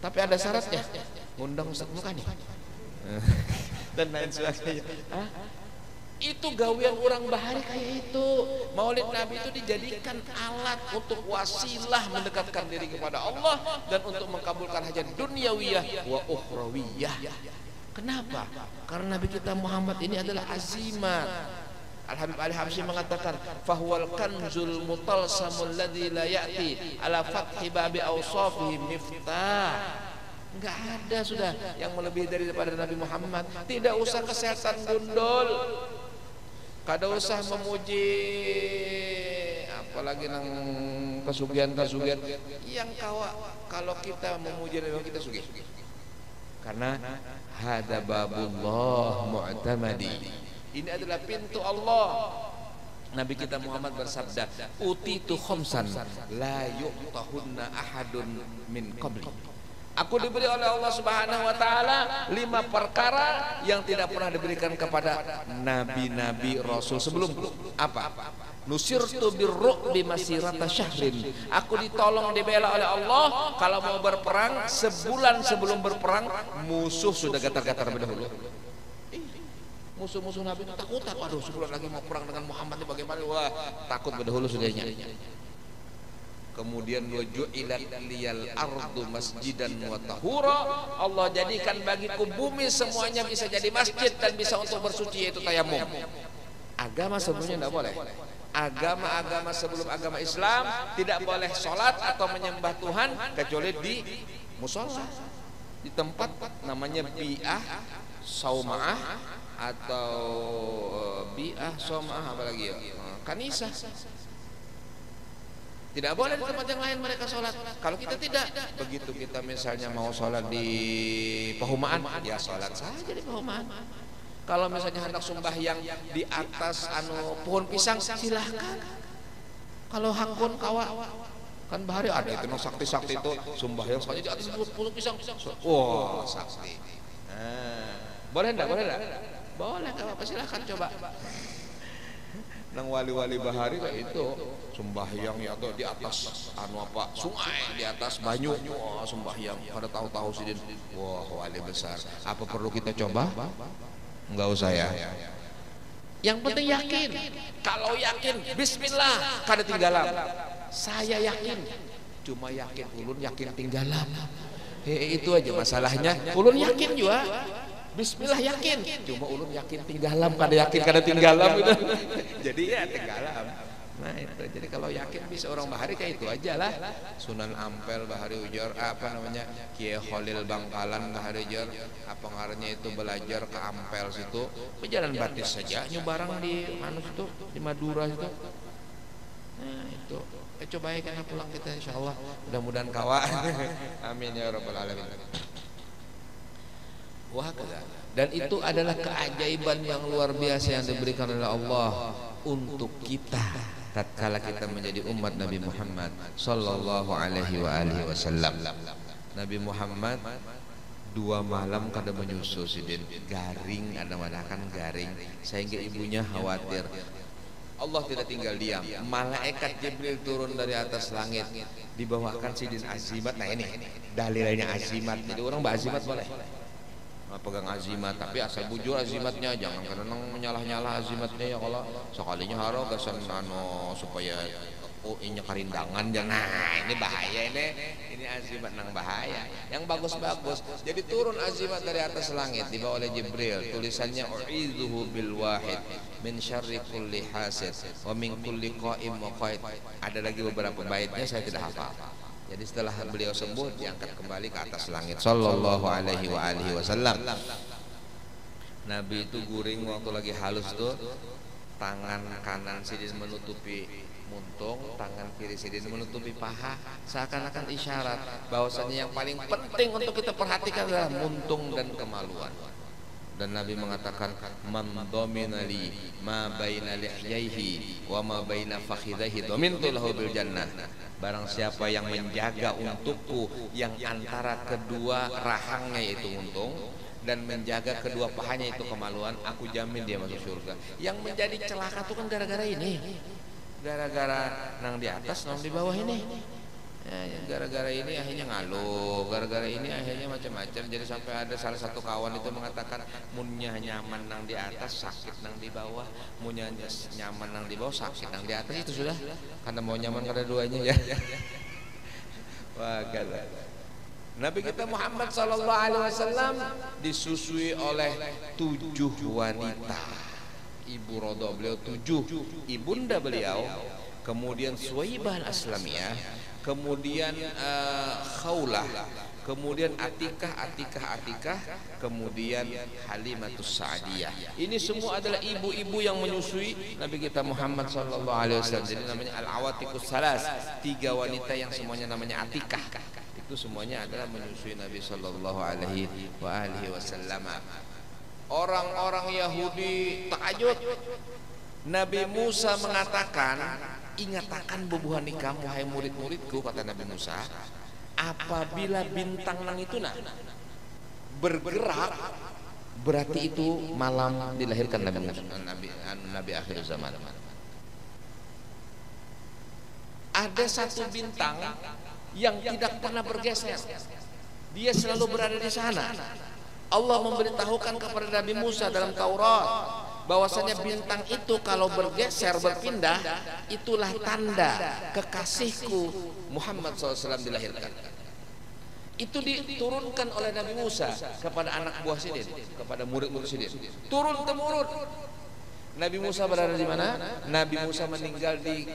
Tapi ada syaratnya, ngundang Ustaz Mukani dan lain sebagainya. Itu gawean orang Bahari kayak itu. Maulid Nabi itu dijadikan alat untuk wasilah mendekatkan diri kepada Allah dan untuk mengkabulkan hajat dunyawiyah wa ukhrawiyah. Kenapa? Karena Nabi kita Muhammad ini adalah azimat. Al-Habib Ali Habsyi mengatakan fahuwal kanzul mutalsamul ladzi la ya'ti ala fathi babi awsafihi miftah. Enggak ada sudah yang melebihi daripada Nabi Muhammad. Tidak usah kesehatan gundul, kada usah memuji apalagi nang kesugihan yang kalau kita memuji Nabi kita sugih. Karena hada babullah mu'tamadi. Ini adalah pintu Allah. Nabi kita Muhammad bersabda, utitu khamsan la yu'tahunna ahadun min qabli. Aku diberi oleh Allah Subhanahu wa taala 5 perkara yang tidak pernah diberikan kepada nabi-nabi rasul sebelumku. Apa? Nusirtu birru'bi masirata syahrin. Aku ditolong dibela oleh Allah kalau mau berperang sebulan sebelum berperang musuh sudah gatar-gatar berdahulu. Musuh-musuh Nabi itu takut, aduh sebulan lagi mau perang dengan Muhammad ini bagaimana? Wah, takut berdahulu sudahnya. Kemudian waju'ilat liyal ardu masjidan wa tahura. Allah jadikan bagiku bumi semuanya bisa jadi masjid dan bisa untuk bersuci, yaitu tayamum. Agama sebelumnya tidak boleh. Agama-agama sebelum agama Islam tidak boleh sholat atau menyembah Tuhan kecuali di musola, di tempat namanya bi'ah, sauma'ah atau bi'ah, sauma'ah, apalagi ya, kanisah. Tidak boleh di tempat yang lain mereka sholat. Kalau kita tidak, begitu kita misalnya mau sholat di Pehumaan, ya sholat saja di Pehumaan. Kalau misalnya hendak sembahyang di atas pohon pisang, silahkan. Kalau hakun kawa, kan bahari ada itu sakti-sakti itu sembahyang saja di atas pohon pisang. Wah, sakti. Boleh enggak? Boleh enggak? Boleh, enggak apa-apa, silahkan coba. Nang wali-wali bahari kayak itu sembahyang ya tuh di atas sungai, di atas banyu, wah sembahyang pada tahu-tahu sidin, wah wali besar. Apa perlu kita coba? Enggak usah ya. Yang penting yakin. Kalau yakin bismillah kada tinggalan. Saya yakin, cuma yakin ulun yakin tinggalan. Itu aja masalahnya. Ulun yakin juga. Bismillah yakin, cuma ulun yakin tinggalam, kada yakin kada tinggalam itu. Jadi ya tinggalam. Nah itu, jadi kalau yakin bisa orang bahari kayak itu aja lah. Sunan Ampel bahari ujar, apa namanya, Kiai Khalil Bangkalan bahari ujar, apa ngarannya itu belajar ke Ampel situ, berjalan batis saja, nyebarang di mana situ, di Madura situ. Nah itu, coba ya karena pulang kita insyaallah, mudah-mudahan kawan. Amin ya rabbal alamin. Wah, dan itu adalah keajaiban yang luar biasa yang diberikan oleh Allah untuk kita tatkala kita menjadi umat Nabi Muhammad sallallahu alaihi wasallam. Nabi Muhammad 2 malam kada menyusu sidin, garing, ada madakan garing, sehingga ibunya khawatir. Allah tidak tinggal diam, malaikat Jibril turun dari atas langit, dibawakan sidin azimat. Nah ini dalilnya azimat, jadi orang berazimat boleh pegang azimat, tapi asal bujur azimatnya, jangan kadang menyalah-nyalah azimatnya ya. Kalau sekalinya haro kesan supaya inya karindangan, jangan. Nah ini bahaya, ini azimat nang bahaya. Yang bagus-bagus, jadi turun azimat dari atas langit dibawa oleh Jibril, tulisannya u'idzuhu bil wahid min syarri kulli hasid wa min kulli qa'im wa qaid. Ada lagi beberapa baitnya saya tidak hafal. Jadi setelah beliau sembuh diangkat kembali ke atas langit sallallahu alaihi wasallam. Nabi itu guring waktu lagi halus tuh, tangan kanan sidin menutupi muntung, tangan kiri sidin menutupi paha, seakan-akan isyarat bahwasanya yang paling penting untuk kita perhatikan adalah muntung dan kemaluan. Dan Nabi mengatakan, man domina li ma baina lihyaihi wa ma baina fakhidaihi domintu lahu bil jannah. Barang siapa yang menjaga untukku yang antara kedua rahangnya yaitu untung dan menjaga kedua pahanya itu kemaluan, aku jamin dia masuk surga. Yang menjadi celaka itu kan gara-gara ini, gara-gara nang di atas nang di bawah ini. Gara-gara ini akhirnya ngaluh, gara-gara ini akhirnya macam-macam. Jadi sampai ada salah satu kawan itu mengatakan, munnya nyaman nang di atas, sakit nang di bawah. Munnya nyaman nang di bawah, sakit nang di atas. Itu sudah, karena mau nyaman kada duanya ya. Wah, gila. Nabi kita Muhammad SAW disusui oleh 7 wanita. Ibu rodo beliau 7, ibunda beliau, kemudian Suwaibah al-Aslamiyah, kemudian Khawlah, kemudian Atikah, kemudian Halimatus Sa'diyah. Ini semua adalah ibu-ibu yang menyusui Nabi kita Muhammad SAW. Jadi namanya Al-Awatikus Salas, 3 wanita yang semuanya namanya Atikah. Itu semuanya adalah menyusui Nabi SAW. Orang-orang Yahudi takjub. Nabi Musa mengatakan, ingatakan bubuhan kamu hai murid-muridku, kata Nabi Musa, apabila bintang nang itu bergerak, berarti itu malam dilahirkan Nabi Musa, Nabi akhir zaman. Ada satu bintang yang tidak pernah bergeser, dia selalu berada di sana. Allah memberitahukan kepada Nabi Musa dalam Taurat bahwasanya bintang itu kalau bergeser, berpindah, itulah tanda kekasihku Muhammad SAW dilahirkan. Itu diturunkan oleh Nabi Musa kepada anak buah Sidin, kepada murid-murid Sidin, turun temurun. Nabi Musa berada di mana? Nabi Musa meninggal di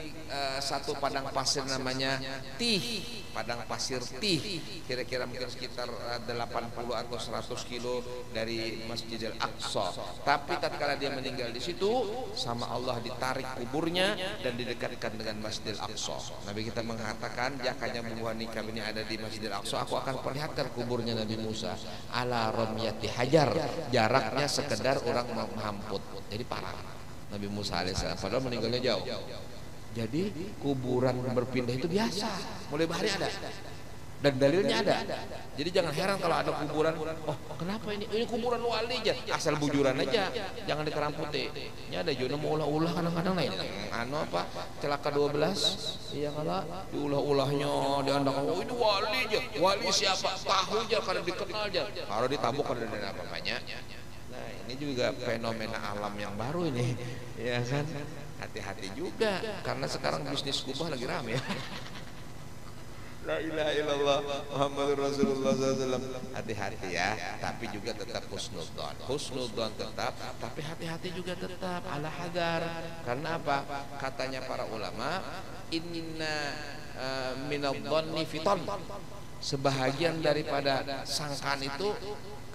satu padang pasir namanya Tih, padang pasir Tih, kira-kira mungkin sekitar 80 atau 100 kilo dari Masjidil Aqsa. Tapi tatkala dia meninggal di situ, sama Allah ditarik kuburnya dan didekatkan dengan Masjidil Aqsa. Nabi kita mengatakan, jakanya buah nikah ini ada di Masjidil Aqsa, aku akan perlihatkan kuburnya Nabi Musa. Ala ramyati hajar, jaraknya sekedar orang menghamput. Jadi parah Nabi Musa alaihissalam, padahal meninggalnya jauh. Jadi kuburan berpindah itu biasa, mulai bahari ada dan dalilnya ada. Jadi jangan heran kalau ada kuburan, oh kenapa ini kuburan wali aja, asal bujuran aja, jangan dikeramputi. Ini ada juga mau ulah-ulah kadang-kadang lain. Anu apa? Celaka 12. Iya kalau diulah-ulahnya diandang, oh ini wali aja. Wali siapa? Tahu aja kalau dikenal aja. Kalau ditabuk ada apa banyak. Nah, ini juga fenomena alam yang baru ini. Ya kan? Hati-hati juga karena sekarang bisnis kubah lagi rame ya. La ilaha illallah Muhammadur Rasulullah SAW. Hati-hati ya, tapi juga tetap husnudzon. Husnudzon tetap, tapi hati-hati juga tetap, ala hadar. Karena apa? Katanya para ulama, inna minadh-dhanni fitan. Sebahagian daripada sangkaan itu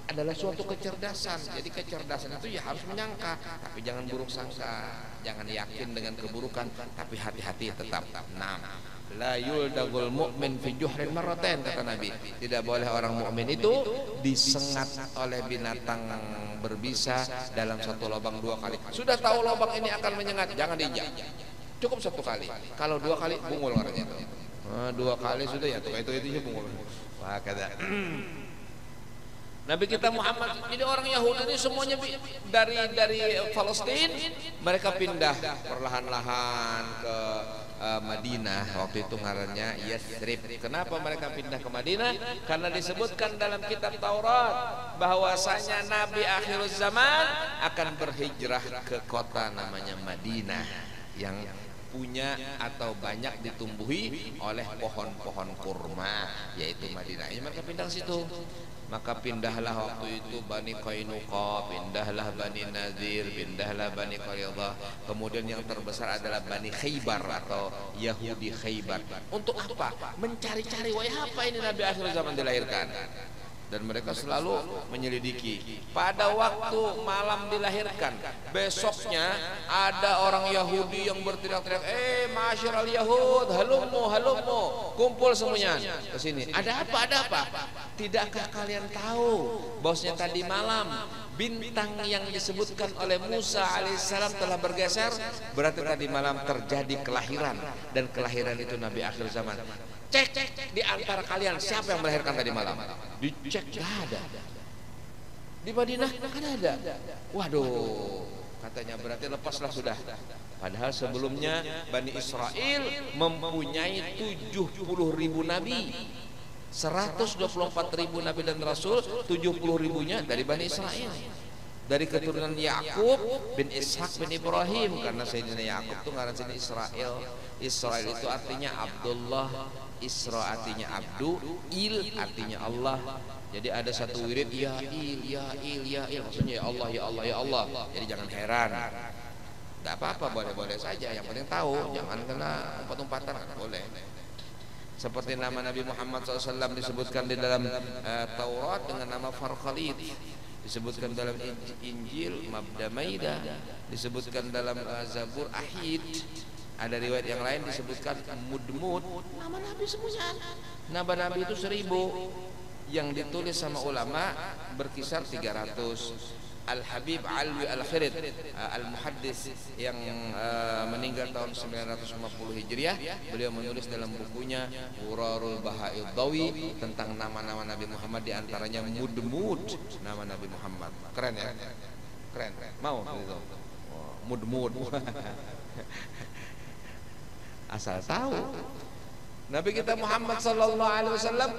adalah suatu kecerdasan. Jadi kecerdasan itu ya harus menyangka, tapi jangan buruk sangka. Jangan yakin dengan keburukan, tapi hati-hati tetap. Nah, la yuldagul mu'min fi juhrin marratain, kata Nabi. Tidak boleh orang mukmin itu disengat oleh binatang berbisa dalam satu lubang 2 kali. Sudah tahu lubang ini akan menyengat, jangan diinjak. Cukup 1 kali. Kalau 2 kali bungul katanya itu. 2 kali sudah ya, itu bungul. Wah, kata Nabi kita Muhammad. Jadi orang Yahudi ini semuanya dari Palestina, mereka pindah perlahan-lahan ke Madinah. Waktu itu ngarannya Yathrib. Kenapa mereka pindah ke Madinah? Karena disebutkan dalam kitab Taurat bahwasanya Nabi akhir zaman akan berhijrah ke kota namanya Madinah yang punya atau banyak ditumbuhi oleh pohon-pohon kurma, yaitu Madinah. Ini mereka pindah ke situ. Maka pindahlah waktu itu Bani Qainuqa, pindahlah Bani Nadir, pindahlah Bani Quraidah. Kemudian yang terbesar adalah Bani Khaybar atau Yahudi Khaybar. Untuk apa? Mencari-cari, wah apa ini Nabi akhir zaman dilahirkan. Dan mereka selalu menyelidiki. Pada waktu malam dilahirkan, besoknya ada orang Yahudi yang berteriak-teriak, masyarul Yahud, halummu, kumpul semuanya ke sini. Ada apa? Tidakkah kalian tahu bahwasanya tadi malam bintang yang disebutkan oleh Musa alaihissalam telah bergeser? Berarti tadi malam terjadi kelahiran, dan kelahiran itu Nabi akhir zaman. Cek di antara kalian siapa yang melahirkan tadi malam. Dicek, gak ada. Di Madinah kan ada. Waduh, katanya berarti lepaslah sudah. Padahal sebelumnya Bani Israel mempunyai 70.000 nabi, 124.000 nabi dan rasul, 70.000-nya dari Bani Israel. Dari keturunan Yakub bin Ishak bin Ibrahim, karena Sayyidina Yakub itu ngaran sini Israel. Israel itu artinya Abdullah, Isra artinya abdu, il artinya Allah. Jadi ada satu wirid ya il, maksudnya ya Allah. Jadi jangan heran. Tidak apa-apa, boleh-boleh saja. Yang penting tahu, jangan kena umpat-umpatan, boleh. Seperti nama Nabi Muhammad SAW disebutkan di dalam Taurat dengan nama Farkhalid, disebutkan dalam Injil Mabda Maidah, disebutkan dalam Zabur Ahid. Ada riwayat yang lain disebutkan Mudmud. Nama Nabi semuanya. Nama Nabi itu 1000. Yang ditulis sama ulama berkisar 300. Al-Habib Alwi Al-Khirid, Al-Muhaddis yang meninggal tahun 950 Hijriah, beliau menulis dalam bukunya Urarul Baha'il Dawi tentang nama-nama Nabi Muhammad, diantaranya Mudmud, nama Nabi Muhammad. Keren ya? Keren. Mau gitu. Mudmud. Asal tahu, Nabi kita Muhammad sallallahu alaihi wasallam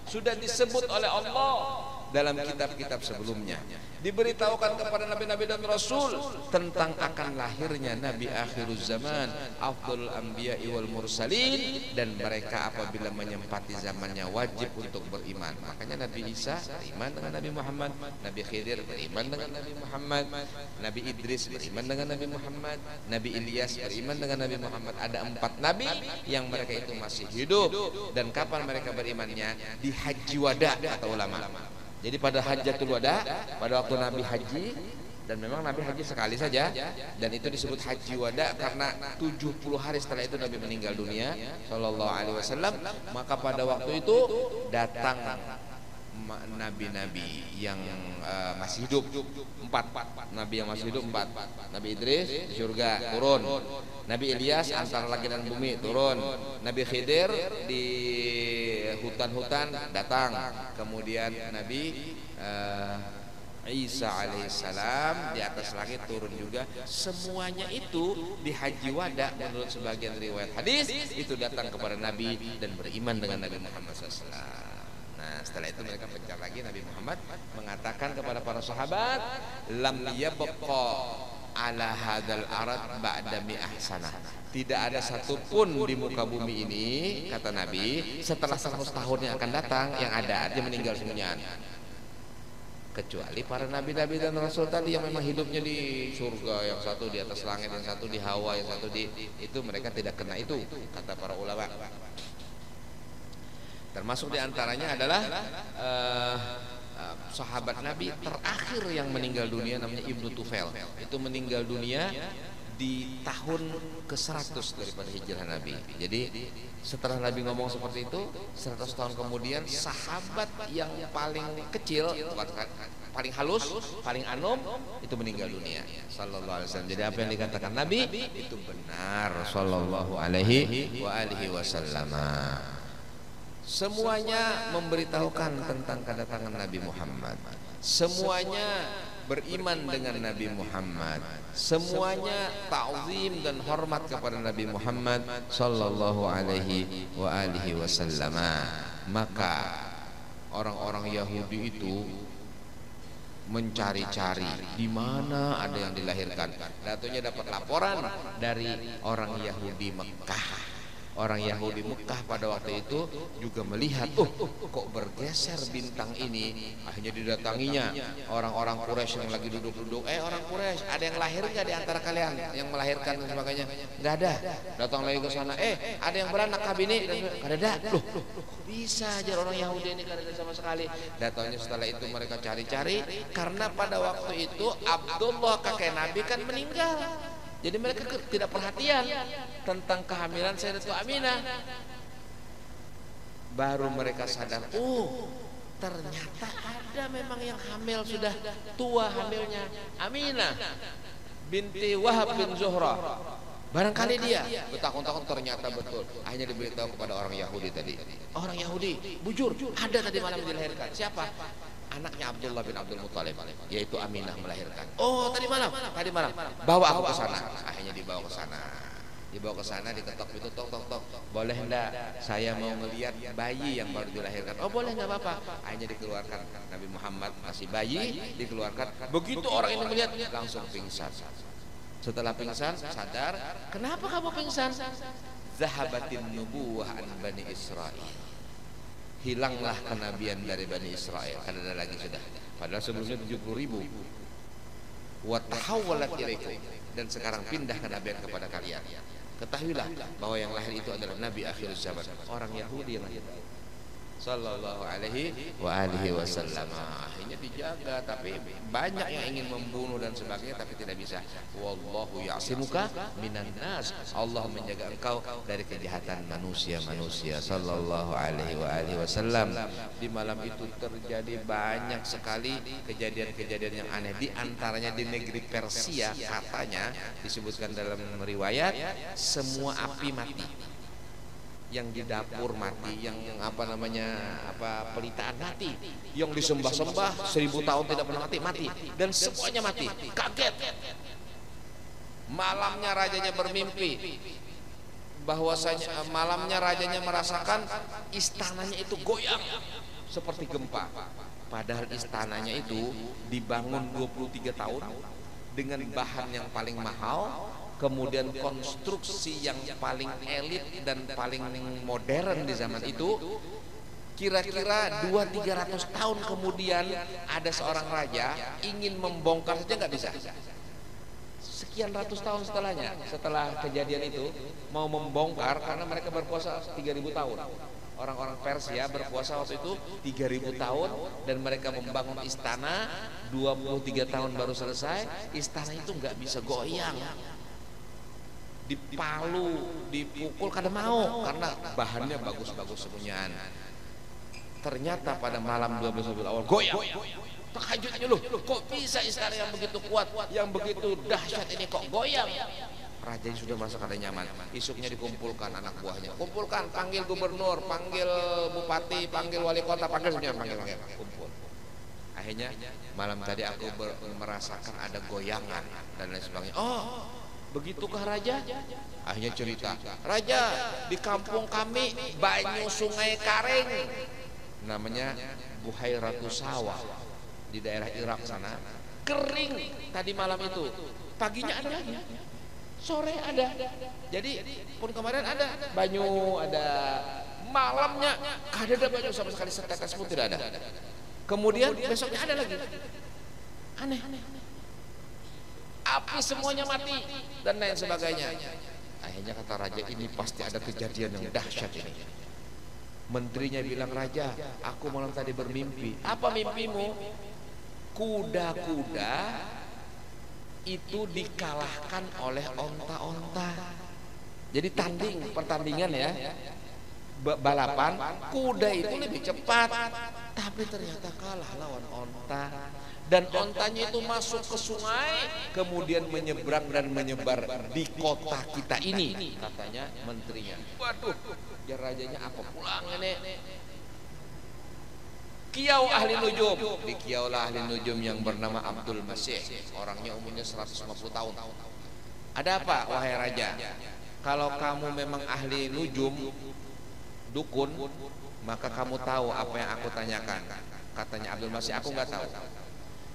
sudah disebut oleh Allah dalam kitab-kitab sebelumnya. Diberitahukan kepada nabi-nabi dan rasul tentang akan lahirnya nabi akhiruz zaman, afdhalul anbiya'i wal mursalin, dan mereka apabila menyempati zamannya wajib untuk beriman. Makanya Nabi Isa beriman dengan Nabi Muhammad, Nabi Khidir beriman dengan Nabi Muhammad, Nabi Idris beriman dengan Nabi Muhammad, Nabi Ilyas beriman dengan Nabi Muhammad. Ada 4 nabi yang mereka itu masih hidup. Dan kapan mereka berimannya? Di haji wada kata ulama. Jadi pada Hajjatul Wada, pada waktu Nabi haji, dan memang Nabi haji sekali saja, dan itu disebut haji wada karena 70 hari setelah itu Nabi meninggal dunia sallallahu alaihi wasallam. Maka pada waktu itu datang nabi-nabi yang masih hidup, 4 nabi yang masih hidup, 4. Nabi Idris di surga turun, Nabi Ilyas antara langit dan bumi turun, Nabi Khidir di hutan-hutan datang, kemudian Nabi Isa alaihissalam di atas langit turun juga. Semuanya itu di haji wada menurut sebagian riwayat hadis itu datang kepada Nabi dan beriman dengan Nabi Muhammad SAW. Nah, setelah itu mereka pencar lagi. Nabi Muhammad mengatakan kepada para sahabat, lam yabqa ala hadzal arad ba'da mi'ah sanah. Tidak ada satupun di muka bumi ini, kata Nabi, setelah 100 tahun yang akan datang yang ada dia meninggal semuanya, kecuali para nabi-nabi dan rasul tadi yang memang hidupnya di surga, yang satu di atas langit, yang satu di hawa, yang satu di itu, mereka tidak kena itu, kata para ulama. Termasuk diantaranya adalah sahabat Nabi terakhir yang meninggal dunia namanya Ibnu Tufail. Itu meninggal dunia di tahun ke-100 daripada hijrah Nabi. Jadi setelah Nabi ngomong seperti itu, 100 tahun kemudian sahabat yang paling kecil, paling halus, paling anom itu meninggal dunia sallallahu alaihi wasallam. Jadi apa yang dikatakan Nabi itu benar sallallahu alaihi wa alihi wasallam. Semuanya memberitahukan tentang kedatangan Nabi Muhammad. Semuanya beriman dengan Nabi Muhammad. Semuanya ta'zim dan hormat kepada Nabi Muhammad sallallahu alaihi wa alihi wasallam. Maka orang-orang Yahudi itu mencari-cari di mana ada yang dilahirkan. Datunya dapat laporan dari orang Yahudi Mekah. Orang Yahudi Mekah pada waktu itu juga melihat, kok bergeser bintang ini. Akhirnya didatanginya orang-orang Quraisy yang lagi duduk-duduk. Orang Quraisy, ada yang lahir nggak di antara kalian yang melahirkan dan sebagainya? Nggak ada. Datang lagi ke sana, ada yang beranak kah bini? Nggak ada. Loh, bisa aja orang Yahudi ini nggak ada sama sekali. Datangnya setelah itu mereka cari-cari, karena pada waktu itu Abdullah kakek Nabi kan meninggal. Jadi mereka tidak perhatian tentang kehamilan Sayyidatul Aminah. Baru mereka sadar, ternyata ada memang yang hamil, sudah tua hamilnya, Aminah binti Wahab bin Zuhra. Barangkali dia, bertahun-tahun ternyata betul. Akhirnya diberitahu kepada orang Yahudi tadi. Orang Yahudi, bujur, ada tadi malam dilahirkan. Siapa? Anaknya Abdullah bin Abdul Muthalib, yaitu Aminah melahirkan. Tadi malam. Bawa aku ke sana. Akhirnya dibawa ke sana. Diketok pintu, tok. Boleh enggak? Saya mau melihat bayi yang baru dilahirkan. Boleh, enggak apa-apa. Akhirnya dikeluarkan. Nabi Muhammad masih bayi, dikeluarkan. Begitu orang ini melihat, langsung pingsan. Setelah pingsan, sadar. Kenapa kamu pingsan? Zahabatin nubuwah an Bani Israil. Hilanglah kenabian dari Bani Israel. Kan ada lagi sudah. Padahal sebelumnya 70.000. Wa tahawwalat ilaikum, dan sekarang pindah kenabian kepada kalian. Ketahuilah bahwa yang lahir itu adalah Nabi akhir zaman. Orang Yahudi yang lahir sallallahu alaihi wa alihi wasallam. Akhirnya dijaga, tapi banyak yang ingin membunuh dan sebagainya, tapi tidak bisa. Wallahu ya'simuka minan nas. Allah menjaga engkau dari kejahatan manusia sallallahu alaihi wa alihi wasallam. Di malam itu terjadi banyak sekali kejadian-kejadian yang aneh. Di antaranya di negeri Persia, katanya disebutkan dalam riwayat, semua api mati. Yang di dapur mati, yang pelitaan mati, yang disembah-sembah 1000 tahun tidak pernah mati, dan semuanya mati. Kaget. Malamnya rajanya bermimpi bahwasanya malamnya rajanya merasakan istananya itu goyang seperti gempa. Padahal istananya itu dibangun 23 tahun dengan bahan yang paling mahal, kemudian konstruksi yang paling elit dan paling modern di zaman itu. Kira-kira 200-300 tahun kemudian ada seorang raja ingin membongkar saja nggak bisa. Sekian ratus tahun setelahnya, setelah kejadian itu mau membongkar karena mereka berpuasa 3000 tahun. Orang-orang Persia berpuasa waktu itu 3000 tahun dan mereka membangun istana 23 tahun baru selesai. Istana itu nggak bisa goyang, dipalu, dipukul kada mau karena bahannya bagus-bagus semuanya. Ternyata pada malam 12 Rabiul Awal goyang. Terkejutnya loh, kok bisa istana yang begitu kuat, yang begitu dahsyat ini kok goyang? Raja sudah merasa kada nyaman. Isuknya dikumpulkan anak buahnya. Kumpulkan, panggil gubernur, panggil bupati, panggil wali kota, panggil semuanya, panggil. Kumpul. Akhirnya malam tadi aku merasakan ada goyangan dan lain sebagainya. Oh, begitukah raja? Akhirnya cerita, raja, di kampung kami banyu sungai Karing, namanya Buhairatus Sawah di daerah Irak sana, kering tadi malam itu. Paginya ada lagi, sore ada. Jadi pun kemarin ada banyu, ada malamnya kada ada banyu sama sekali, setetes pun tidak ada. Kemudian besoknya ada lagi. Aneh. Api semuanya mati dan lain sebagainya. Akhirnya kata raja, ini pasti ada kejadian yang dahsyat ini. Menterinya bilang, raja, aku malam tadi bermimpi. Apa mimpimu? Kuda-kuda itu dikalahkan oleh onta-onta. Jadi pertandingan ya, balapan, kuda itu lebih cepat, tapi ternyata kalah lawan onta. Dan ontanya itu masuk ke sungai, kemudian menyeberang dan menyebar di kota kita ini, katanya menterinya. Waduh, ya rajanya apa pulang ini? Kiau ahli nujum, di kiaulah ahli nujum yang bernama Abdul Masih. Orangnya umurnya 150 tahun. Ada apa wahai raja? Kalau kamu memang ahli nujum, dukun, maka kamu tahu apa yang aku tanyakan. Katanya Abdul Masih, aku nggak tahu.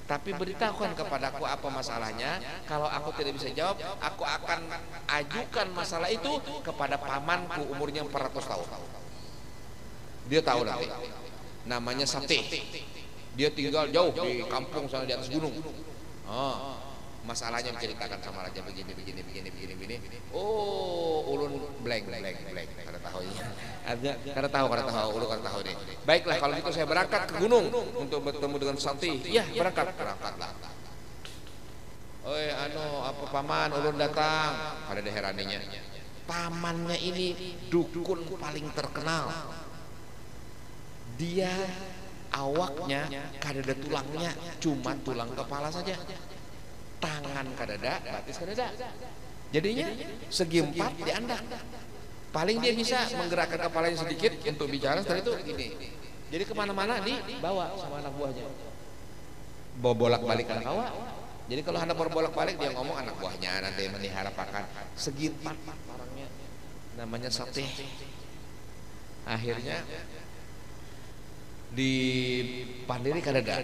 Tapi beritahukan kepadaku apa masalahnya. Kalau aku tidak bisa jawab, aku akan ajukan masalah itu kepada pamanku umurnya 400 tahun. Dia tahu nanti. Namanya Satih. Dia tinggal jauh di kampung sana di atas gunung. Oh, masalahnya diceritakan sama raja begini. Oh, ulun blank. Kada tahu ini. Kada tahu ulun kada tahu nih. Baiklah, kalau gitu saya berangkat ke gunung untuk bertemu dengan Satih. Iya, berangkatlah. Oi, apa paman, ulun datang. Ada daerahnya. Pamannya ini dukun paling terkenal. Dia awaknya kadada tulangnya, cuma tulang kepala saja. Tangan kadada, batis kadada. Jadinya segi 4 diandak. Paling dia bisa menggerakkan kepalanya sedikit untuk bicara, setelah itu gini. Jadi kemana-mana dibawa sama anak buahnya. Bolak-balik anak awak. Jadi kalau anak berbolak-balik dia ngomong anak buahnya nanti diharapkan. Segi 4 orangnya, namanya Satih. Akhirnya dipandiri kadada.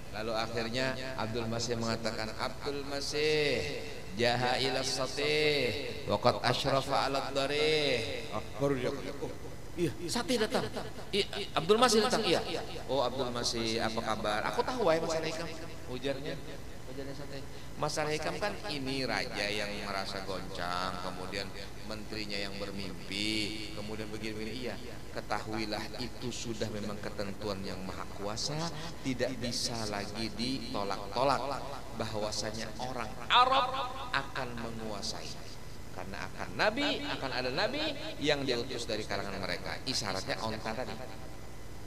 Lalu akhirnya Abdul Masih mengatakan, Abdul Masih jaha ila Satih waqad asyrafa ala darih. Baru dia kata, iya, Satih datang. Abdul Masih datang, iya. Oh, Abdul Masih, apa kabar? Aku tahu wahai masalah hikam. Ujarnya Satih. Masalah hikam kan ini raja yang merasa goncang, kemudian menterinya yang bermimpi, kemudian begini-begini. Iya, ketahuilah itu sudah memang ketentuan yang maha kuasa, tidak bisa lagi ditolak-tolak bahwasanya orang Arab akan menguasai, karena akan ada nabi yang diutus dari kalangan mereka. Isyaratnya onta tadi,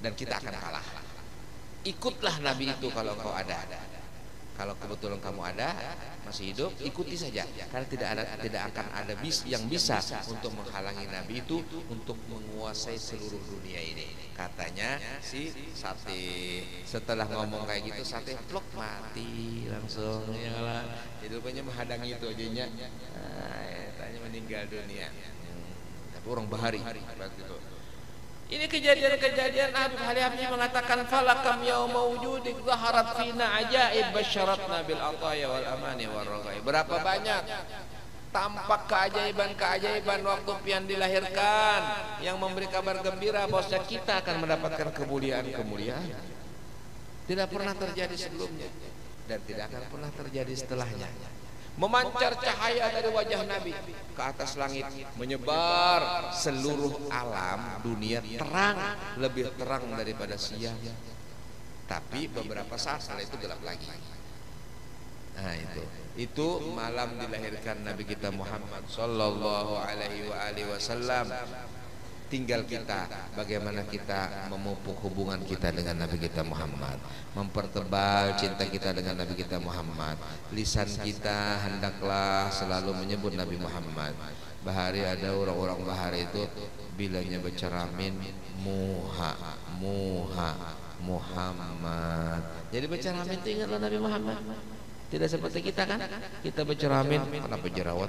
dan kita akan kalah. Ikutlah nabi itu kalau engkau ada. Kalau kebetulan kamu ada, masih hidup, ikuti saja, karena tidak akan ada yang bisa untuk menghalangi nabi itu untuk menguasai seluruh dunia ini, katanya si Satih. Setelah ngomong kayak gitu, Satih plok mati langsung, ya lah. Jadi rupanya menghadangi itu aja, tanya meninggal dunia. Tapi orang bahari gitu. Ini kejadian-kejadian Habib mengatakan falakam yauma wujudik zaharat fina ajaib basyaratna bil ataya wal amani wal ragai. Berapa banyak tampak keajaiban-keajaiban waktu pian dilahirkan yang memberi kabar gembira bahwa kita akan mendapatkan kemuliaan-kemuliaan. Tidak pernah terjadi sebelumnya dan tidak akan pernah terjadi setelahnya. Memancar cahaya dari wajah Nabi ke atas langit, menyebar seluruh alam dunia terang, lebih terang daripada siang. Tapi beberapa saat setelah itu gelap lagi. Nah itu malam dilahirkan Nabi kita Muhammad sallallahu alaihi wasallam. Tinggal kita bagaimana kita memupuk hubungan kita dengan Nabi kita Muhammad, mempertebal cinta kita dengan Nabi kita Muhammad. Lisan kita hendaklah selalu menyebut Nabi Muhammad. Bahari ada orang-orang Bahari itu bilanya berceramin muha Muhammad. Jadi berceramin itu ingatlah Nabi Muhammad. Tidak seperti kita kan? Kita berceramin kenapa jerawat?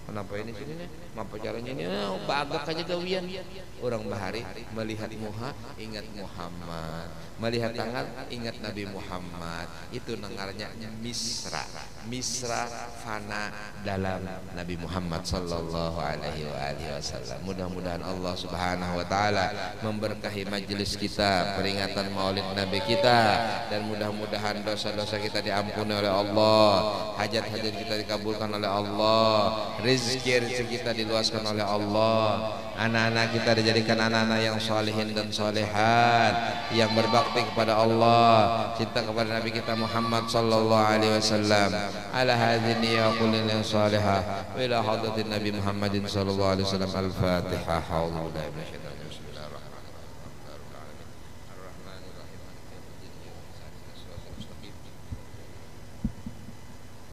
Kenapa ini sini nih? Apa caranya ini? Bagak aja gawian. Orang Bahari melihat muha ingat Muhammad, melihat tangan ingat Nabi Muhammad. Itu nengarnya misra fana dalam Nabi Muhammad sallallahu alaihi wasallam. Mudah-mudahan Allah Subhanahu wa taala memberkahi majelis kita, peringatan Maulid Nabi kita, dan mudah-mudahan dosa-dosa kita diampuni oleh Allah, hajat-hajat kita dikabulkan oleh Allah, rezeki kita diluaskan oleh Allah, anak-anak kita dijadikan anak-anak yang salihin dan salihat, yang berbakti kepada Allah, cinta kepada Nabi kita Muhammad sallallahu alaihi wasallam. Ala hadhihi ya kullin salihah wa ila hadratin Nabi Muhammadin sallallahu alaihi wasallam. Al-Fatihah.